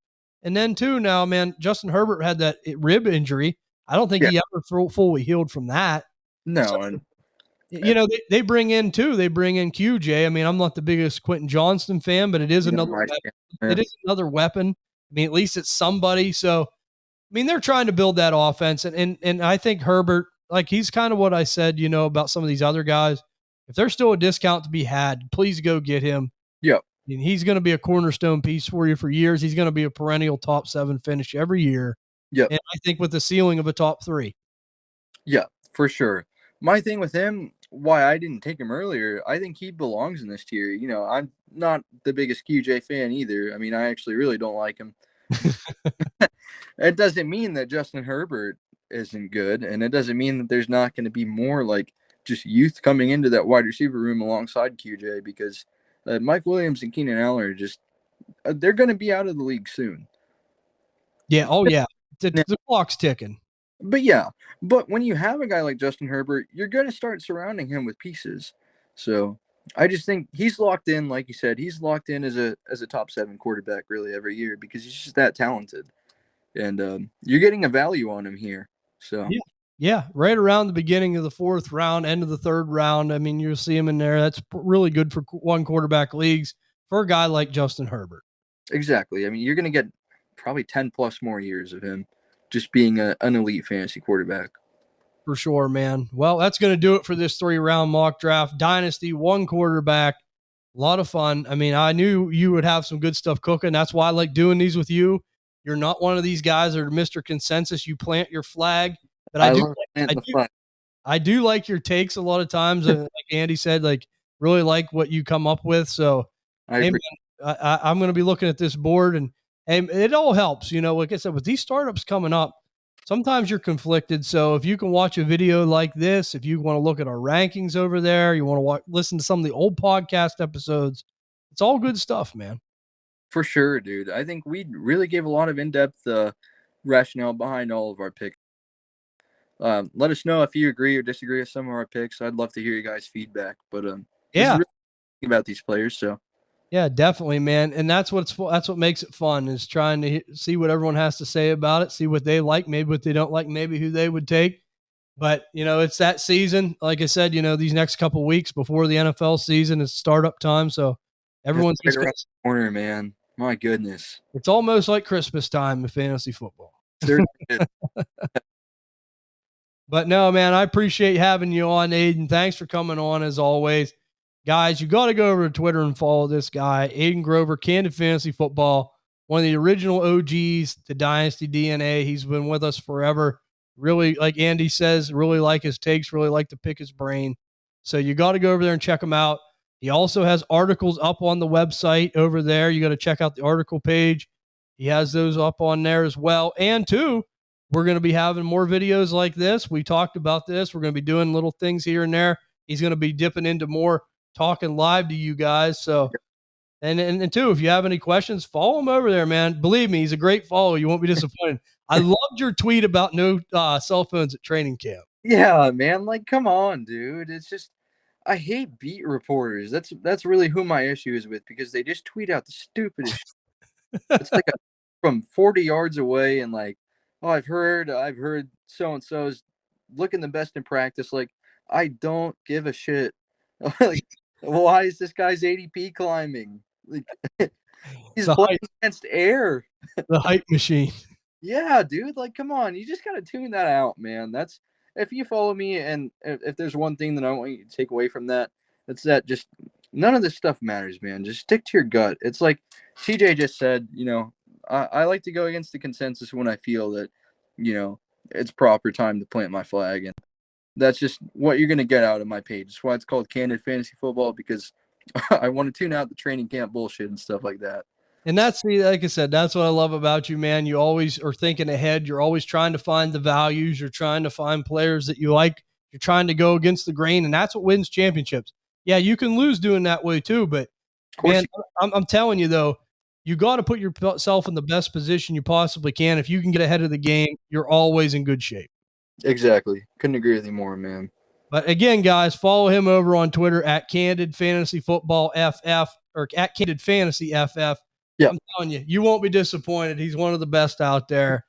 And then, too, now, man, Justin Herbert had that rib injury. I don't think Yeah. he ever fully healed from that. So, No, and they bring in, too. They bring in QJ. I mean, I'm not the biggest Quentin Johnston fan, but it is another weapon. It is another weapon. I mean, at least it's somebody. So, I mean, they're trying to build that offense. And I think Herbert, like, he's kind of what I said, about some of these other guys. If there's still a discount to be had, please go get him. Yep. And he's going to be a cornerstone piece for you for years. He's going to be a perennial top 7 finish every year. Yep. And I think with the ceiling of a top 3. Yeah, for sure. My thing with him, why I didn't take him earlier, I think he belongs in this tier. I'm not the biggest QJ fan either. I mean, I actually really don't like him. It doesn't mean that Justin Herbert isn't good, and it doesn't mean that there's not going to be more like just youth coming into that wide receiver room alongside QJ, because Mike Williams and Keenan Allen are just they're going to be out of the league soon. Yeah. Oh, yeah. The clock's ticking. But when you have a guy like Justin Herbert, you're going to start surrounding him with pieces. So I just think he's locked in, like you said, he's locked in as a top 7 quarterback really every year, because he's just that talented. And you're getting a value on him here. So yeah, right around the beginning of the 4th round, end of the 3rd round. I mean, you'll see him in there. That's really good for one quarterback leagues for a guy like Justin Herbert. Exactly. I mean, you're going to get probably 10 plus more years of him just being an elite fantasy quarterback. For sure, man. Well, that's going to do it for this 3-round mock draft. Dynasty, 1 quarterback. A lot of fun. I mean, I knew you would have some good stuff cooking. That's why I like doing these with you. You're not one of these guys that are Mr. Consensus. You plant your flag. But I do like your takes a lot of times. Like Andy said, like, really like what you come up with. So, I'm going to be looking at this board, and it all helps. Like I said, with these startups coming up, sometimes you're conflicted. So if you can watch a video like this, if you want to look at our rankings over there, you want to listen to some of the old podcast episodes, it's all good stuff, man. For sure, dude. I think we really gave a lot of in-depth rationale behind all of our picks. Let us know if you agree or disagree with some of our picks. I'd love to hear you guys' feedback. But this is really about these players. So yeah, definitely, man. And that's what makes it fun, is trying to see what everyone has to say about it, see what they like, maybe what they don't like, maybe who they would take. But, it's that season. Like I said, these next couple of weeks before the NFL season is startup time. So everyone's just around the corner, man. My goodness. It's almost like Christmas time in fantasy football. But no, man, I appreciate having you on, Aiden. Thanks for coming on as always. Guys, you got to go over to Twitter and follow this guy, Aiden Grover, Candid Fantasy Football, one of the original OGs to Dynasty DNA. He's been with us forever. Really, like Andy says, really like his takes, really like to pick his brain. So you got to go over there and check him out. He also has articles up on the website over there. You got to check out the article page. He has those up on there as well. And 2, we're going to be having more videos like this. We talked about this. We're going to be doing little things here and there. He's going to be dipping into more talking live to you guys. So, and 2, if you have any questions, follow him over there, man. Believe me, he's a great follow. You won't be disappointed. I loved your tweet about no cell phones at training camp. Yeah, man. Like, come on, dude. It's just, I hate beat reporters. That's really who my issue is with, because they just tweet out the stupidest shit. It's like from 40 yards away, and like, oh, I've heard so and so's looking the best in practice. Like, I don't give a shit. Like, why is this guy's ADP climbing? Like, he's playing against air. The hype machine. Yeah, dude. Like, come on. You just gotta tune that out, man. That's, if you follow me, and if there's one thing that I want you to take away from that, it's that just none of this stuff matters, man. Just stick to your gut. It's like TJ just said, I like to go against the consensus when I feel that, it's proper time to plant my flag. And that's just what you're going to get out of my page. That's why it's called Candid Fantasy Football, because I want to tune out the training camp bullshit and stuff like that. And like I said, that's what I love about you, man. You always are thinking ahead. You're always trying to find the values. You're trying to find players that you like. You're trying to go against the grain, and that's what wins championships. Yeah, you can lose doing that way too, but man, I'm telling you though, you got to put yourself in the best position you possibly can. If you can get ahead of the game, you're always in good shape. Exactly. Couldn't agree with you more, man. But again, guys, follow him over on Twitter at Candid Fantasy Football FF or at Candid Fantasy FF. Yep. I'm telling you, you won't be disappointed. He's one of the best out there.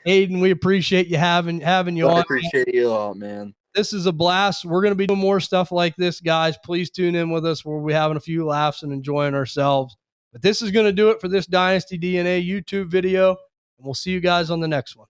Aiden, we appreciate you having you on. I appreciate you all, man. This is a blast. We're going to be doing more stuff like this, guys. Please tune in with us where we're having a few laughs and enjoying ourselves. But this is going to do it for this Dynasty DNA YouTube video, and we'll see you guys on the next one.